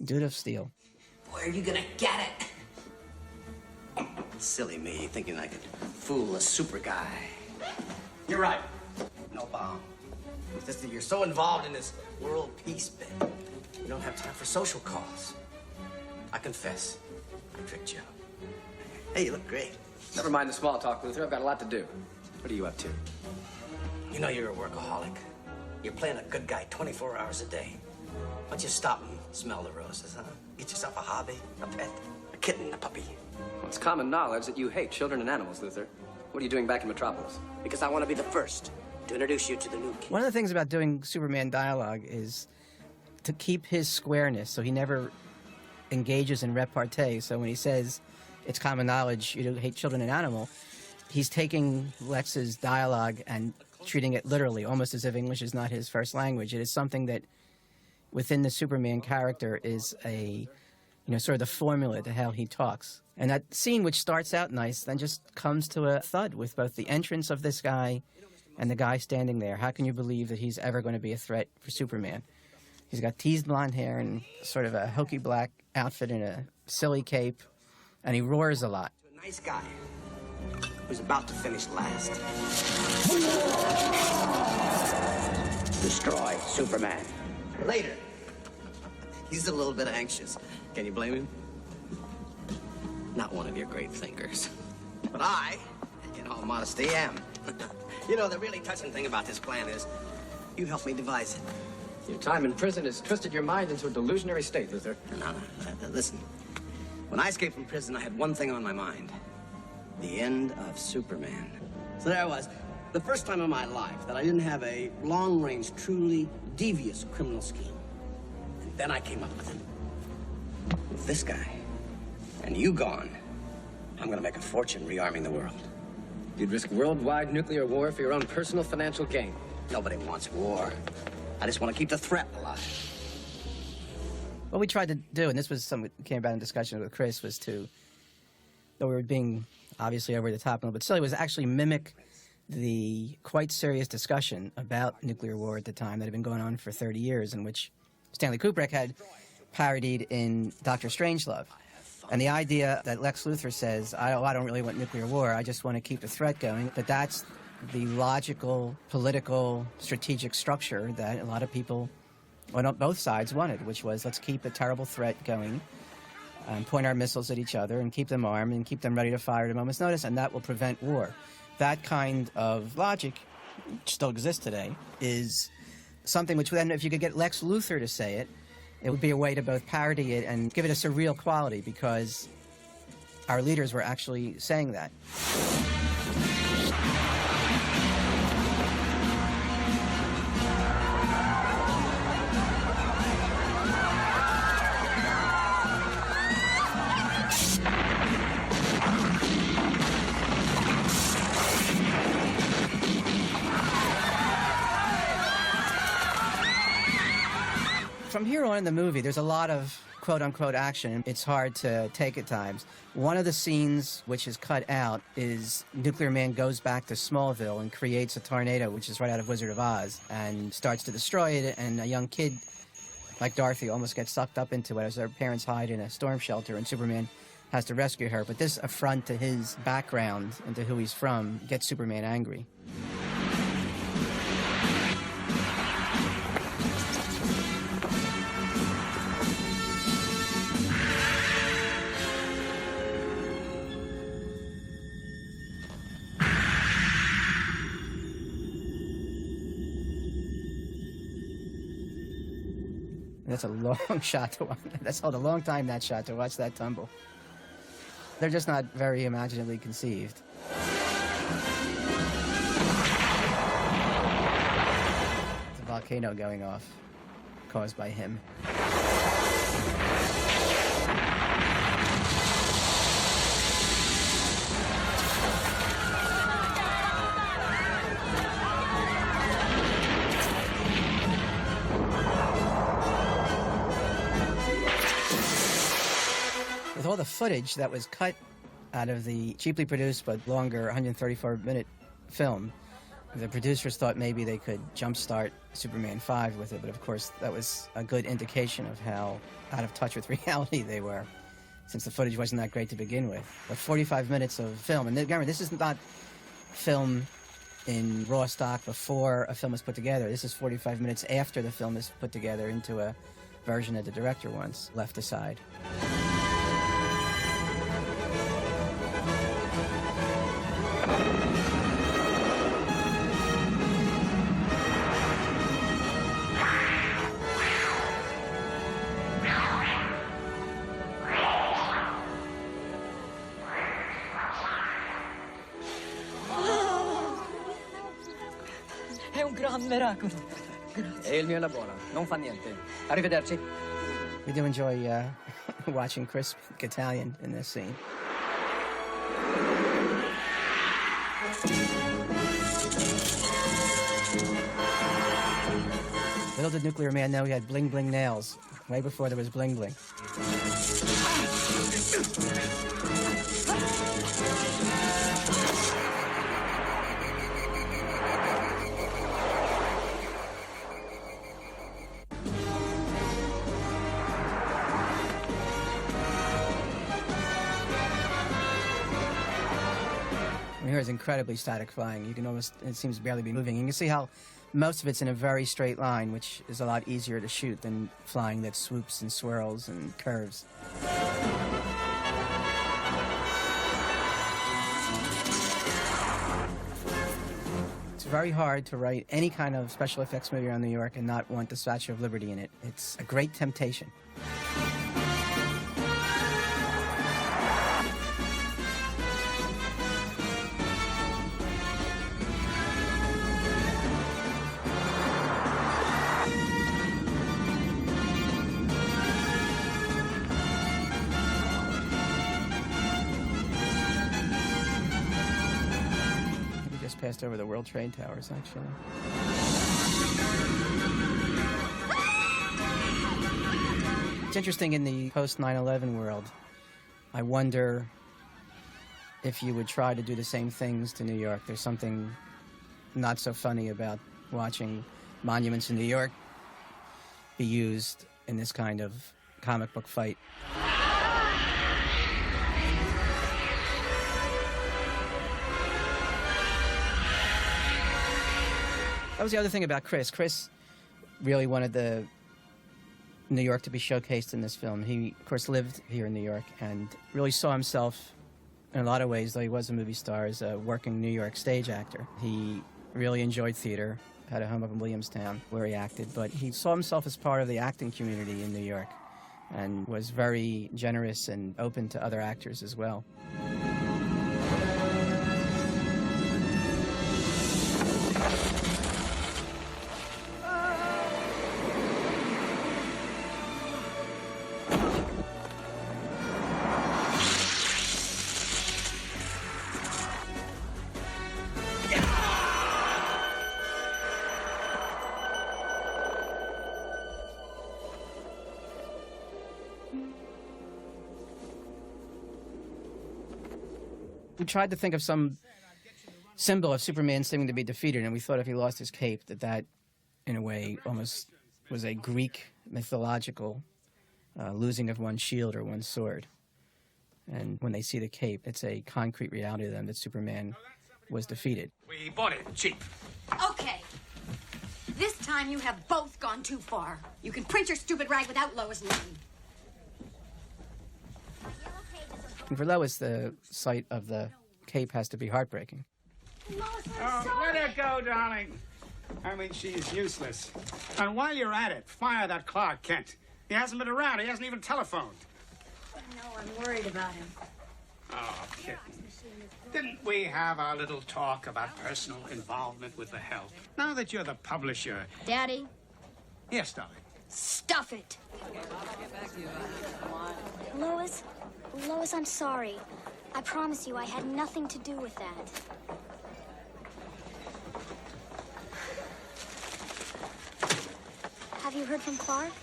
Dude of Steel. Where are you gonna get it? Silly me, thinking I could fool a super guy. You're right. No bomb. It's just that you're so involved in this world peace bit, you don't have time for social calls. I confess, I tricked you. Hey, you look great. Never mind the small talk, Luthor. I've got a lot to do. What are you up to? You know you're a workaholic. You're playing a good guy 24 hours a day. Why don't you stop and smell the roses, huh? Get yourself a hobby, a pet, a kitten, a puppy. Well, it's common knowledge that you hate children and animals, Luthor. What are you doing back in Metropolis? Because I want to be the first to introduce you to the new kid. One of the things about doing Superman dialogue is to keep his squareness, so he never engages in repartee. So when he says, it's common knowledge you hate children and animal, he's taking Lex's dialogue and treating it literally, almost as if English is not his first language. It is something that within the Superman character is a, you know, sort of the formula to how he talks. And that scene, which starts out nice, then just comes to a thud with both the entrance of this guy and the guy standing there. How can you believe that he's ever going to be a threat for Superman? He's got teased blonde hair and sort of a hokey black outfit and a silly cape, and he roars a lot. Nice guy. who's about to finish last. Destroy Superman. Later. He's a little bit anxious. Can you blame him? Not one of your great thinkers. But I, in all modesty, am. You know, the really touching thing about this plan is you helped me devise it. Your time in prison has twisted your mind into a delusionary state, Luther. No. Listen. When I escaped from prison, I had one thing on my mind. The end of Superman. So there I was. The first time in my life that I didn't have a long-range, truly devious criminal scheme. And then I came up with it. With this guy. And you gone. I'm gonna make a fortune rearming the world. You'd risk worldwide nuclear war for your own personal financial gain. Nobody wants war. I just want to keep the threat alive. What we tried to do, and this was something that came about in discussion with Chris, was to, though we were being obviously over the top a little bit silly, was actually mimic the quite serious discussion about nuclear war at the time that had been going on for 30 years, in which Stanley Kubrick had parodied in Dr. Strangelove. And the idea that Lex Luthor says, I don't really want nuclear war, I just want to keep the threat going, but that's the logical, political, strategic structure that a lot of people on both sides wanted, which was let's keep a terrible threat going, point our missiles at each other and keep them armed and keep them ready to fire at a moment's notice, and that will prevent war. That kind of logic, which still exists today, is something which then, if you could get Lex Luthor to say it, it would be a way to both parody it and give it a surreal quality, because our leaders were actually saying that. From here on in the movie, there's a lot of quote-unquote action. It's hard to take at times. One of the scenes which is cut out is Nuclear Man goes back to Smallville and creates a tornado, which is right out of Wizard of Oz, and starts to destroy it, and a young kid like Dorothy almost gets sucked up into it as her parents hide in a storm shelter, and Superman has to rescue her. But this affront to his background and to who he's from gets Superman angry. That's a long shot to watch. That's held a long time, that shot, to watch that tumble. They're just not very imaginatively conceived. It's a volcano going off, caused by him. With all the footage that was cut out of the cheaply produced but longer 134-minute film, the producers thought maybe they could jumpstart Superman 5 with it, but of course that was a good indication of how out of touch with reality they were, since the footage wasn't that great to begin with. But 45 minutes of film, and remember, this is not film in raw stock before a film is put together. This is 45 minutes after the film is put together into a version that the director wants left aside. È un gran miracolo. E il mio lavoro, non fa niente. Arrivederci. We do enjoy watching Chris speak Italian in this scene. Little did Nuclear Man know he had bling-bling nails, way before there was bling-bling. And here is incredibly static flying. You can almost, it seems to barely be moving. You can see how most of it's in a very straight line, which is a lot easier to shoot than flying that swoops and swirls and curves. It's very hard to write any kind of special effects movie around New York and not want the Statue of Liberty in it. It's a great temptation. Passed over the World Trade Towers, actually. It's interesting in the post-9/11 world. I wonder if you would try to do the same things to New York. There's something not so funny about watching monuments in New York be used in this kind of comic book fight. That was the other thing about Chris. Chris really wanted the New York to be showcased in this film. He, of course, lived here in New York and really saw himself, in a lot of ways, though he was a movie star, as a working New York stage actor. He really enjoyed theater, had a home up in Williamstown where he acted, but he saw himself as part of the acting community in New York and was very generous and open to other actors as well. We tried to think of some symbol of Superman seeming to be defeated, and we thought if he lost his cape, that, in a way, almost was a Greek mythological losing of one's shield or one's sword. And when they see the cape, it's a concrete reality to them that Superman was defeated. We bought it cheap. Okay. This time you have both gone too far. You can print your stupid rag without Lois' name. And for Lois, the sight of the cape has to be heartbreaking. Let her go, darling. I mean, she's useless. And while you're at it, fire that Clark Kent. He hasn't been around. He hasn't even telephoned. No, I'm worried about him. Oh, kitten. Didn't we have our little talk about personal involvement with the help? Now that you're the publisher... Daddy? Yes, darling. Stuff it. Lois, I'm sorry. I promise you I had nothing to do with that. Have you heard from Clark?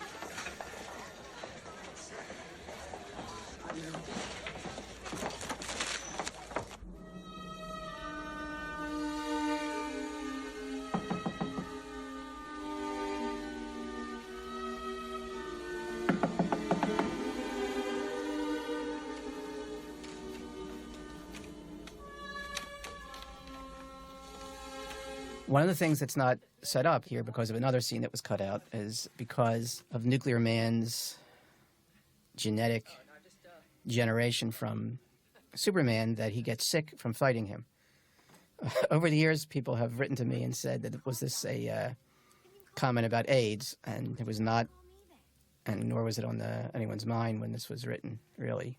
One of the things that's not set up here because of another scene that was cut out is because of Nuclear Man's genetic generation from Superman that he gets sick from fighting him. Over the years, people have written to me and said that was this a comment about AIDS, and it was not, and nor was it on anyone's mind when this was written, really.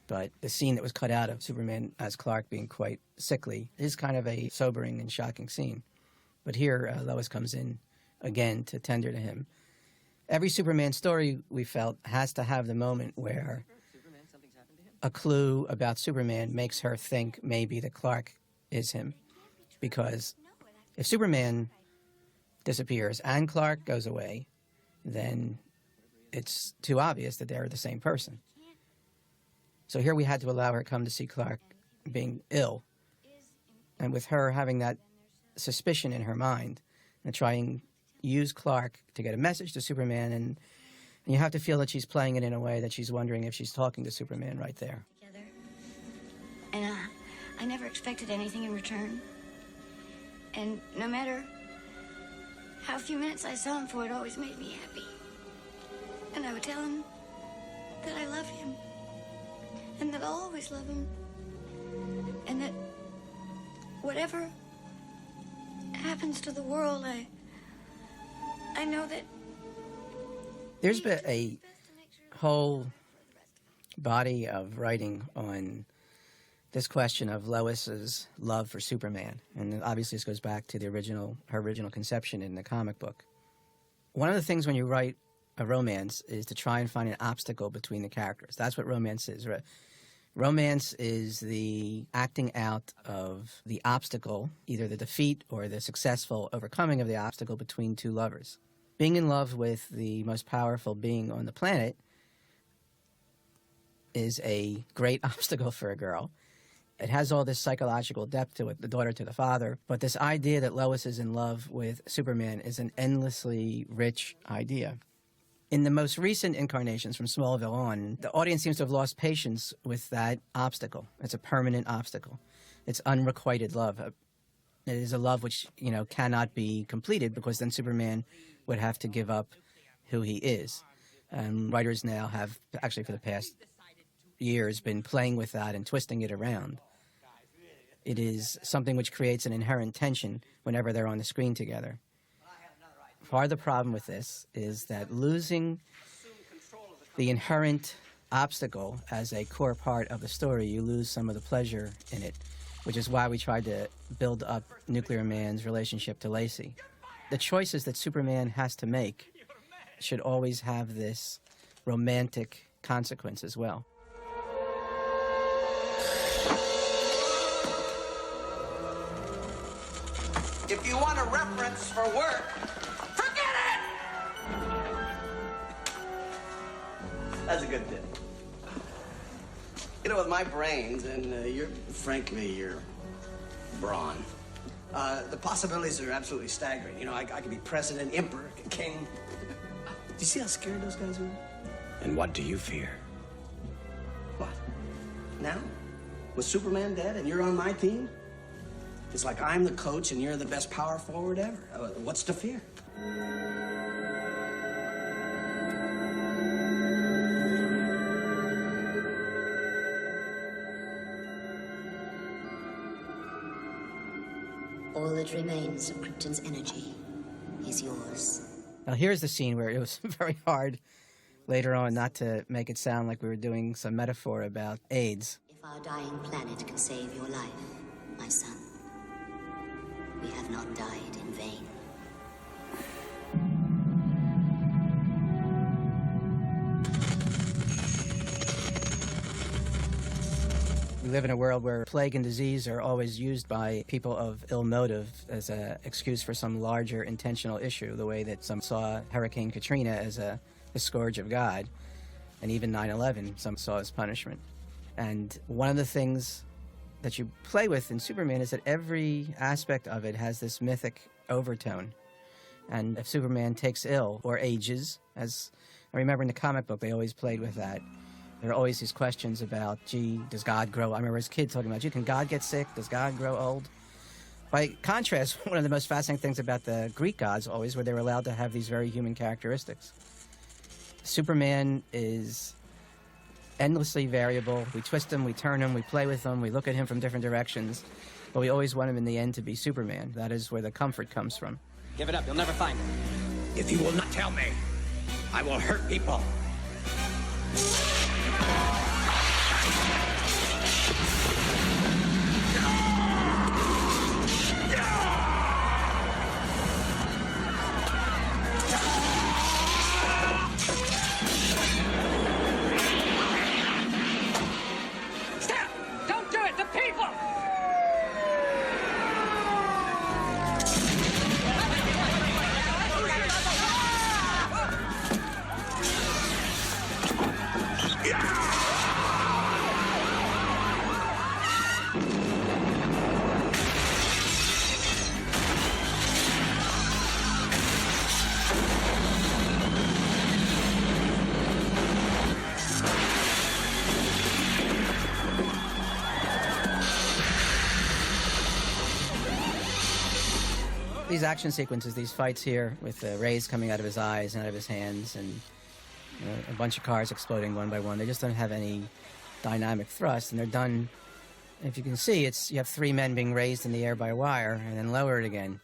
But the scene that was cut out of Superman as Clark being quite sickly is kind of a sobering and shocking scene. But here, Lois comes in again to tender to him. Every Superman story, we felt, has to have the moment where a clue about Superman makes her think maybe that Clark is him. Because if Superman disappears and Clark goes away, then it's too obvious that they're the same person. So here we had to allow her to come to see Clark being ill. And with her having that suspicion in her mind and try and use Clark to get a message to Superman, and you have to feel that she's playing it in a way that she's wondering if she's talking to Superman right there. And I never expected anything in return. And no matter how few minutes I saw him for, it always made me happy. And I would tell him that I love him. And that I'll always love him. And that whatever happens to the world, I know that There's been a whole body of writing on this question of Lois's love for Superman. And obviously this goes back to her original conception in the comic book. One of the things when you write a romance is to try and find an obstacle between the characters. That's what romance is. Romance is the acting out of the obstacle, either the defeat or the successful overcoming of the obstacle between two lovers. Being in love with the most powerful being on the planet is a great obstacle for a girl. It has all this psychological depth to it, the daughter to the father, but this idea that Lois is in love with Superman is an endlessly rich idea. In the most recent incarnations from Smallville on, the audience seems to have lost patience with that obstacle. It's a permanent obstacle. It's unrequited love. It is a love which, cannot be completed because then Superman would have to give up who he is. And writers now have, actually for the past years, been playing with that and twisting it around. It is something which creates an inherent tension whenever they're on the screen together. Part of the problem with this is that losing the inherent obstacle as a core part of the story, you lose some of the pleasure in it, which is why we tried to build up Nuclear Man's relationship to Lacey. The choices that Superman has to make should always have this romantic consequence as well. If you want a reference for work, forget it! That's a good tip. With my brains and frankly, your brawn, the possibilities are absolutely staggering. I could be president, emperor, king. Do you see how scared those guys are? And what do you fear? What? Now? With Superman dead and you're on my team? It's like I'm the coach and you're the best power forward ever. What's to fear? All that remains of Krypton's energy is yours. Now here's the scene where it was very hard later on not to make it sound like we were doing some metaphor about AIDS. If our dying planet can save your life, my son, we have not died in vain. We live in a world where plague and disease are always used by people of ill motive as an excuse for some larger intentional issue, the way that some saw Hurricane Katrina as the scourge of God, and even 9/11 some saw as punishment. And one of the things that you play with in Superman is that every aspect of it has this mythic overtone. And if Superman takes ill or ages, as I remember in the comic book, they always played with that. There are always these questions about, does God grow? I remember as a kid talking about, can God get sick? Does God grow old? By contrast, one of the most fascinating things about the Greek gods always were they were allowed to have these very human characteristics. Superman is endlessly variable. We twist him, we turn him, we play with him, we look at him from different directions, but we always want him in the end to be Superman. That is where the comfort comes from. Give it up, you'll never find it. If you will not tell me, I will hurt people. these action sequences, these fights here with the rays coming out of his eyes and out of his hands, and a bunch of cars exploding one by one, they just don't have any dynamic thrust, and they're done. If you can see, you have 3 men being raised in the air by a wire and then lowered again.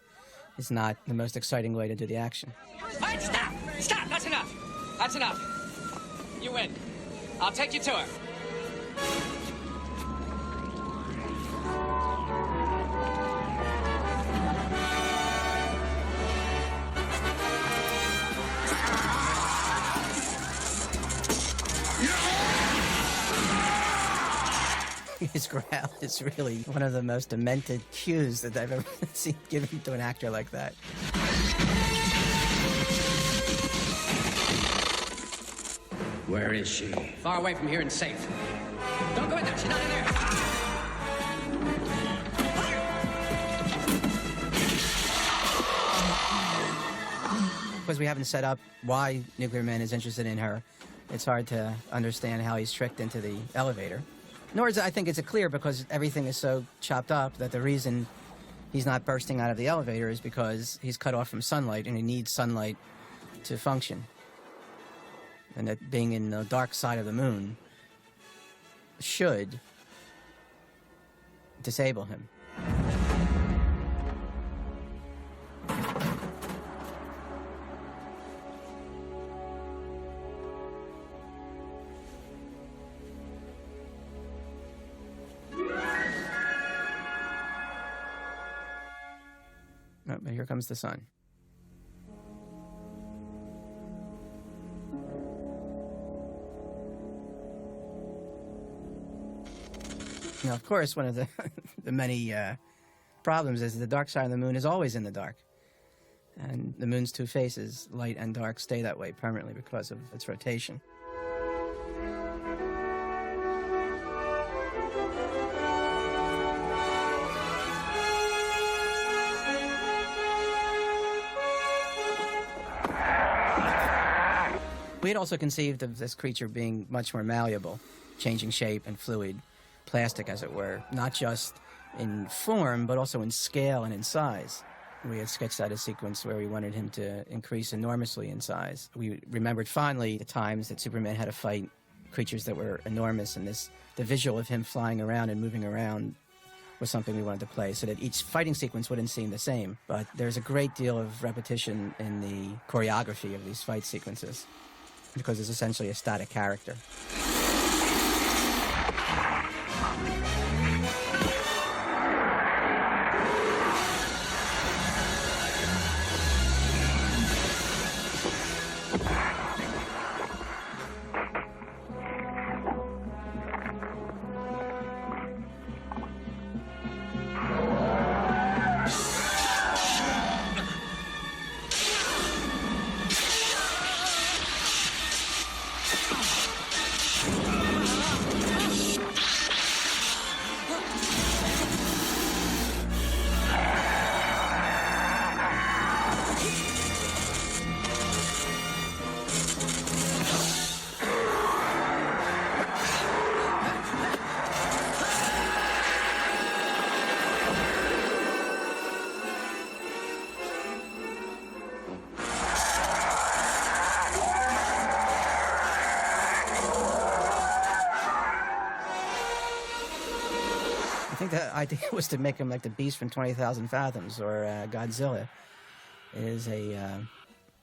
It's not the most exciting way to do the action. All right, stop! Stop! That's enough! That's enough. You win. I'll take you to her. His growl is really one of the most demented cues that I've ever seen given to an actor like that. Where is she? Far away from here and safe. Don't go in there. She's not in there. Because we haven't set up why Nuclear Man is interested in her, it's hard to understand how he's tricked into the elevator. Nor is I think it's clear because everything is so chopped up that the reason he's not bursting out of the elevator is because he's cut off from sunlight and he needs sunlight to function. And that being in the dark side of the moon should disable him. Oh, but here comes the sun. Now, of course, one of the, the many problems is the dark side of the moon is always in the dark. And the moon's 2 faces, light and dark, stay that way permanently because of its rotation. We had also conceived of this creature being much more malleable, changing shape and fluid, plastic as it were, not just in form, but also in scale and in size. We had sketched out a sequence where we wanted him to increase enormously in size. We remembered fondly the times that Superman had to fight creatures that were enormous, and the visual of him flying around and moving around was something we wanted to play, so that each fighting sequence wouldn't seem the same. But there's a great deal of repetition in the choreography of these fight sequences, because it's essentially a static character. I think the idea was to make him like the Beast from 20,000 Fathoms or Godzilla. It is a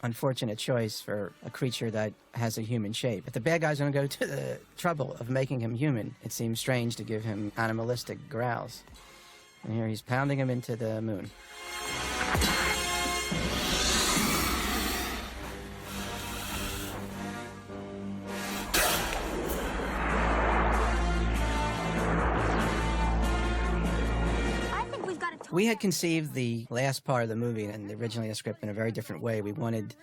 unfortunate choice for a creature that has a human shape. If the bad guy's going to go to the trouble of making him human, it seems strange to give him animalistic growls. And here he's pounding him into the moon. We had conceived the last part of the movie and originally the script in a very different way. We wanted,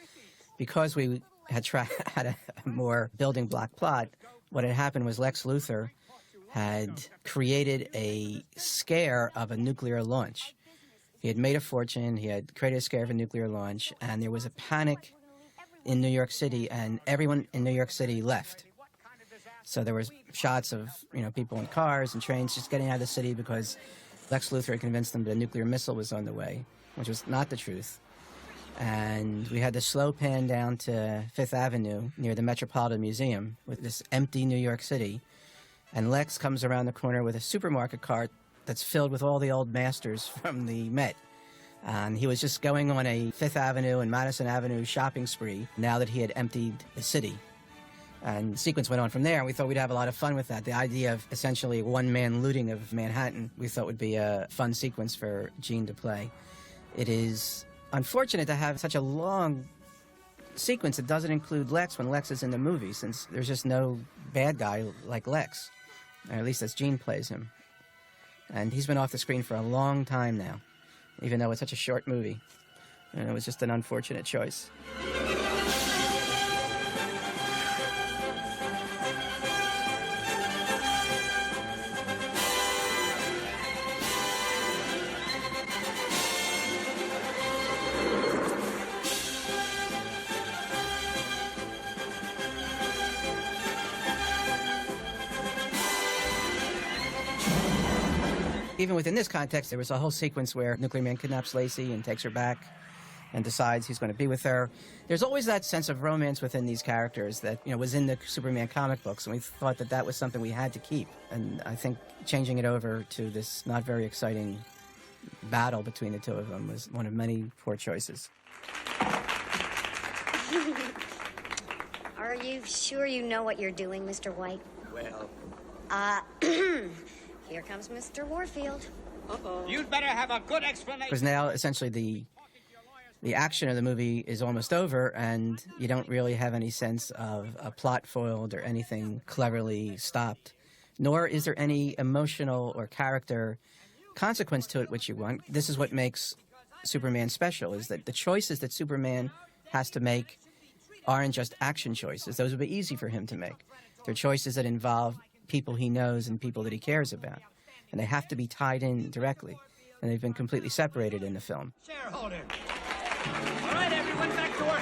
because we had had a more building block plot, what had happened was Lex Luthor had created a scare of a nuclear launch. He had made a fortune, he had created a scare of a nuclear launch, and there was a panic in New York City, and everyone in New York City left. So there was shots of, people in cars and trains just getting out of the city because Lex Luthor had convinced them that a nuclear missile was on the way. which was not the truth. And we had the slow pan down to Fifth Avenue near the Metropolitan Museum with this empty New York City. And Lex comes around the corner with a supermarket cart that's filled with all the old masters from the Met. And he was just going on a Fifth Avenue and Madison Avenue shopping spree now that he had emptied the city. And the sequence went on from there, and we thought we'd have a lot of fun with that. The idea of essentially one-man looting of Manhattan, we thought would be a fun sequence for Gene to play. It is unfortunate to have such a long sequence that doesn't include Lex when Lex is in the movie, since there's just no bad guy like Lex. Or at least as Gene plays him. And he's been off the screen for a long time now, even though it's such a short movie. And it was just an unfortunate choice. Even within this context, there was a whole sequence where Nuclear Man kidnaps Lacey and takes her back and decides he's going to be with her. There's always that sense of romance within these characters that, was in the Superman comic books, and we thought that that was something we had to keep. And I think changing it over to this not very exciting battle between the two of them was one of many poor choices. Are you sure you know what you're doing, Mr. White? Well... Here comes Mr. Warfield. Uh-oh. You'd better have a good explanation. Because now, essentially, the action of the movie is almost over, and you don't really have any sense of a plot foiled or anything cleverly stopped. Nor is there any emotional or character consequence to it which you want. This is what makes Superman special, is that the choices that Superman has to make aren't just action choices. Those would be easy for him to make. They're choices that involve people he knows and people that he cares about. And they have to be tied in directly. And they've been completely separated in the film. Shareholder. All right, everyone, back to work.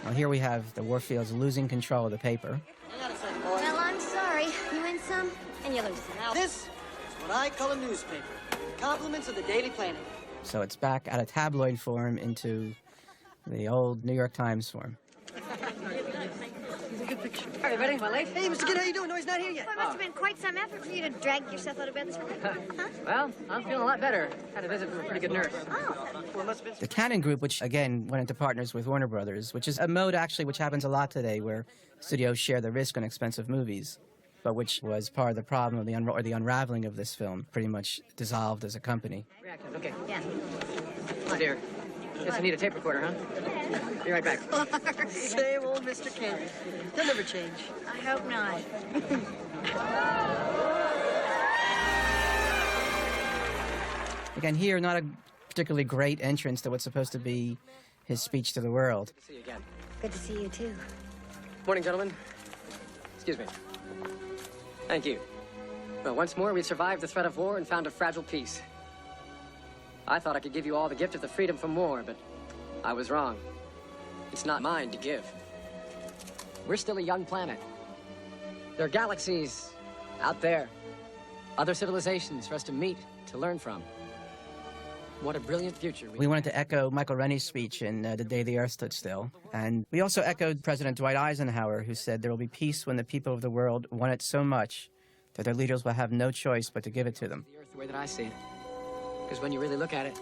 Well, here we have the Warfields losing control of the paper. Well, I'm sorry. You win some, and you lose some. Now, this is what I call a newspaper. Compliments of the Daily Planet. So it's back out of tabloid form into the old New York Times form. Hi, everybody. Am I late? Hey, Mr. Kid, how you doing? No, he's not here yet. Well, it must have been quite some effort for you to drag yourself out of bed this morning. Huh? Well, I'm feeling a lot better. Had a visit from a pretty good nurse. Oh. Well, must have been... The Cannon Group, which again went into partners with Warner Brothers, which is a mode actually which happens a lot today, where studios share the risk on expensive movies, but which was part of the problem of the unraveling of this film, pretty much dissolved as a company. Reactive, okay. Yeah. Oh, dear. Guess I need a tape recorder, huh? Be right back. Same old Mr. Kent. He'll never change. I hope not. Again, here, not a particularly great entrance to what's supposed to be his speech to the world. Good to see you again. Good to see you, too. Morning, gentlemen. Excuse me. Thank you. Well, once more, we survived the threat of war and found a fragile peace. I thought I could give you all the gift of the freedom from war, but I was wrong. It's not mine to give. We're still a young planet. There are galaxies out there, other civilizations for us to meet, to learn from. What a brilliant future. We wanted to echo Michael Rennie's speech in The Day the Earth Stood Still. And we also echoed President Dwight Eisenhower, who said there will be peace when the people of the world want it so much that their leaders will have no choice but to give it to them. The Earth the way that I see it. Because when you really look at it,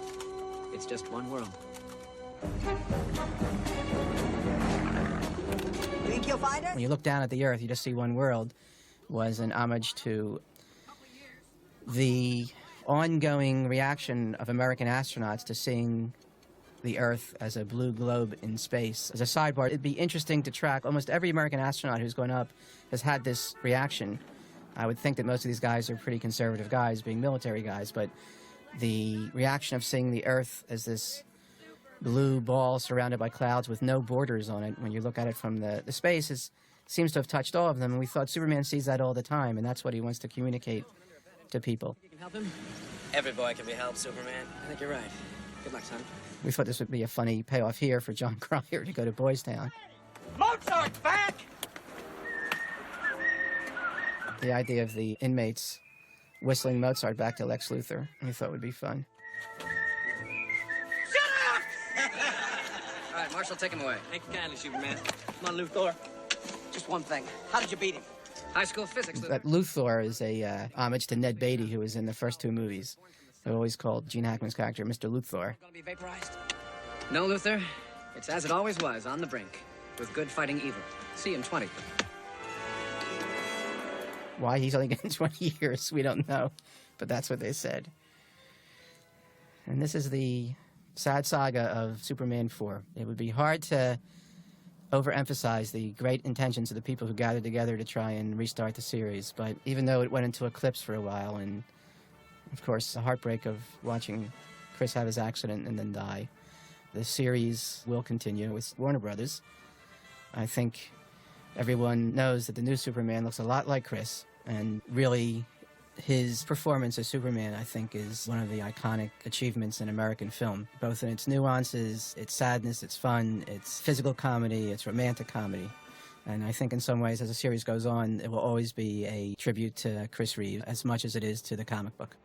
it's just one world. Think you'll find her? When you look down at the Earth, you just see one world, was an homage to the ongoing reaction of American astronauts to seeing the Earth as a blue globe in space. As a sidebar, it'd be interesting to track. Almost every American astronaut who's gone up has had this reaction. I would think that most of these guys are pretty conservative guys, being military guys, but the reaction of seeing the Earth as this blue ball surrounded by clouds with no borders on it when you look at it from the space seems to have touched all of them, and we thought Superman sees that all the time, and that's what he wants to communicate to people. You can help him? Every boy can be helped, Superman. I think you're right. Good luck, son. We thought this would be a funny payoff here for John Cryer to go to Boys Town. Mozart's back! The idea of the inmates whistling Mozart back to Lex Luthor, we thought would be fun. Shut right, Marshall, take him away. Thank you kindly, Superman. Come on, Luthor. Just one thing. How did you beat him? High school physics. That Luthor is a homage to Ned Beatty, who was in the first two movies. They always called Gene Hackman's character Mr. Luthor. Gonna be vaporized? No, Luther. It's as it always was, on the brink, with good fighting evil. See you in 20. Why he's only getting 20 years, we don't know. But that's what they said. And this is the sad saga of Superman 4. It would be hard to overemphasize the great intentions of the people who gathered together to try and restart the series. But even though it went into eclipse for a while, and of course the heartbreak of watching Chris have his accident and then die, the series will continue with Warner Brothers. I think everyone knows that the new Superman looks a lot like Chris, and really his performance as Superman, I think, is one of the iconic achievements in American film, both in its nuances, its sadness, its fun, its physical comedy, its romantic comedy. And I think in some ways, as the series goes on, it will always be a tribute to Chris Reeve as much as it is to the comic book.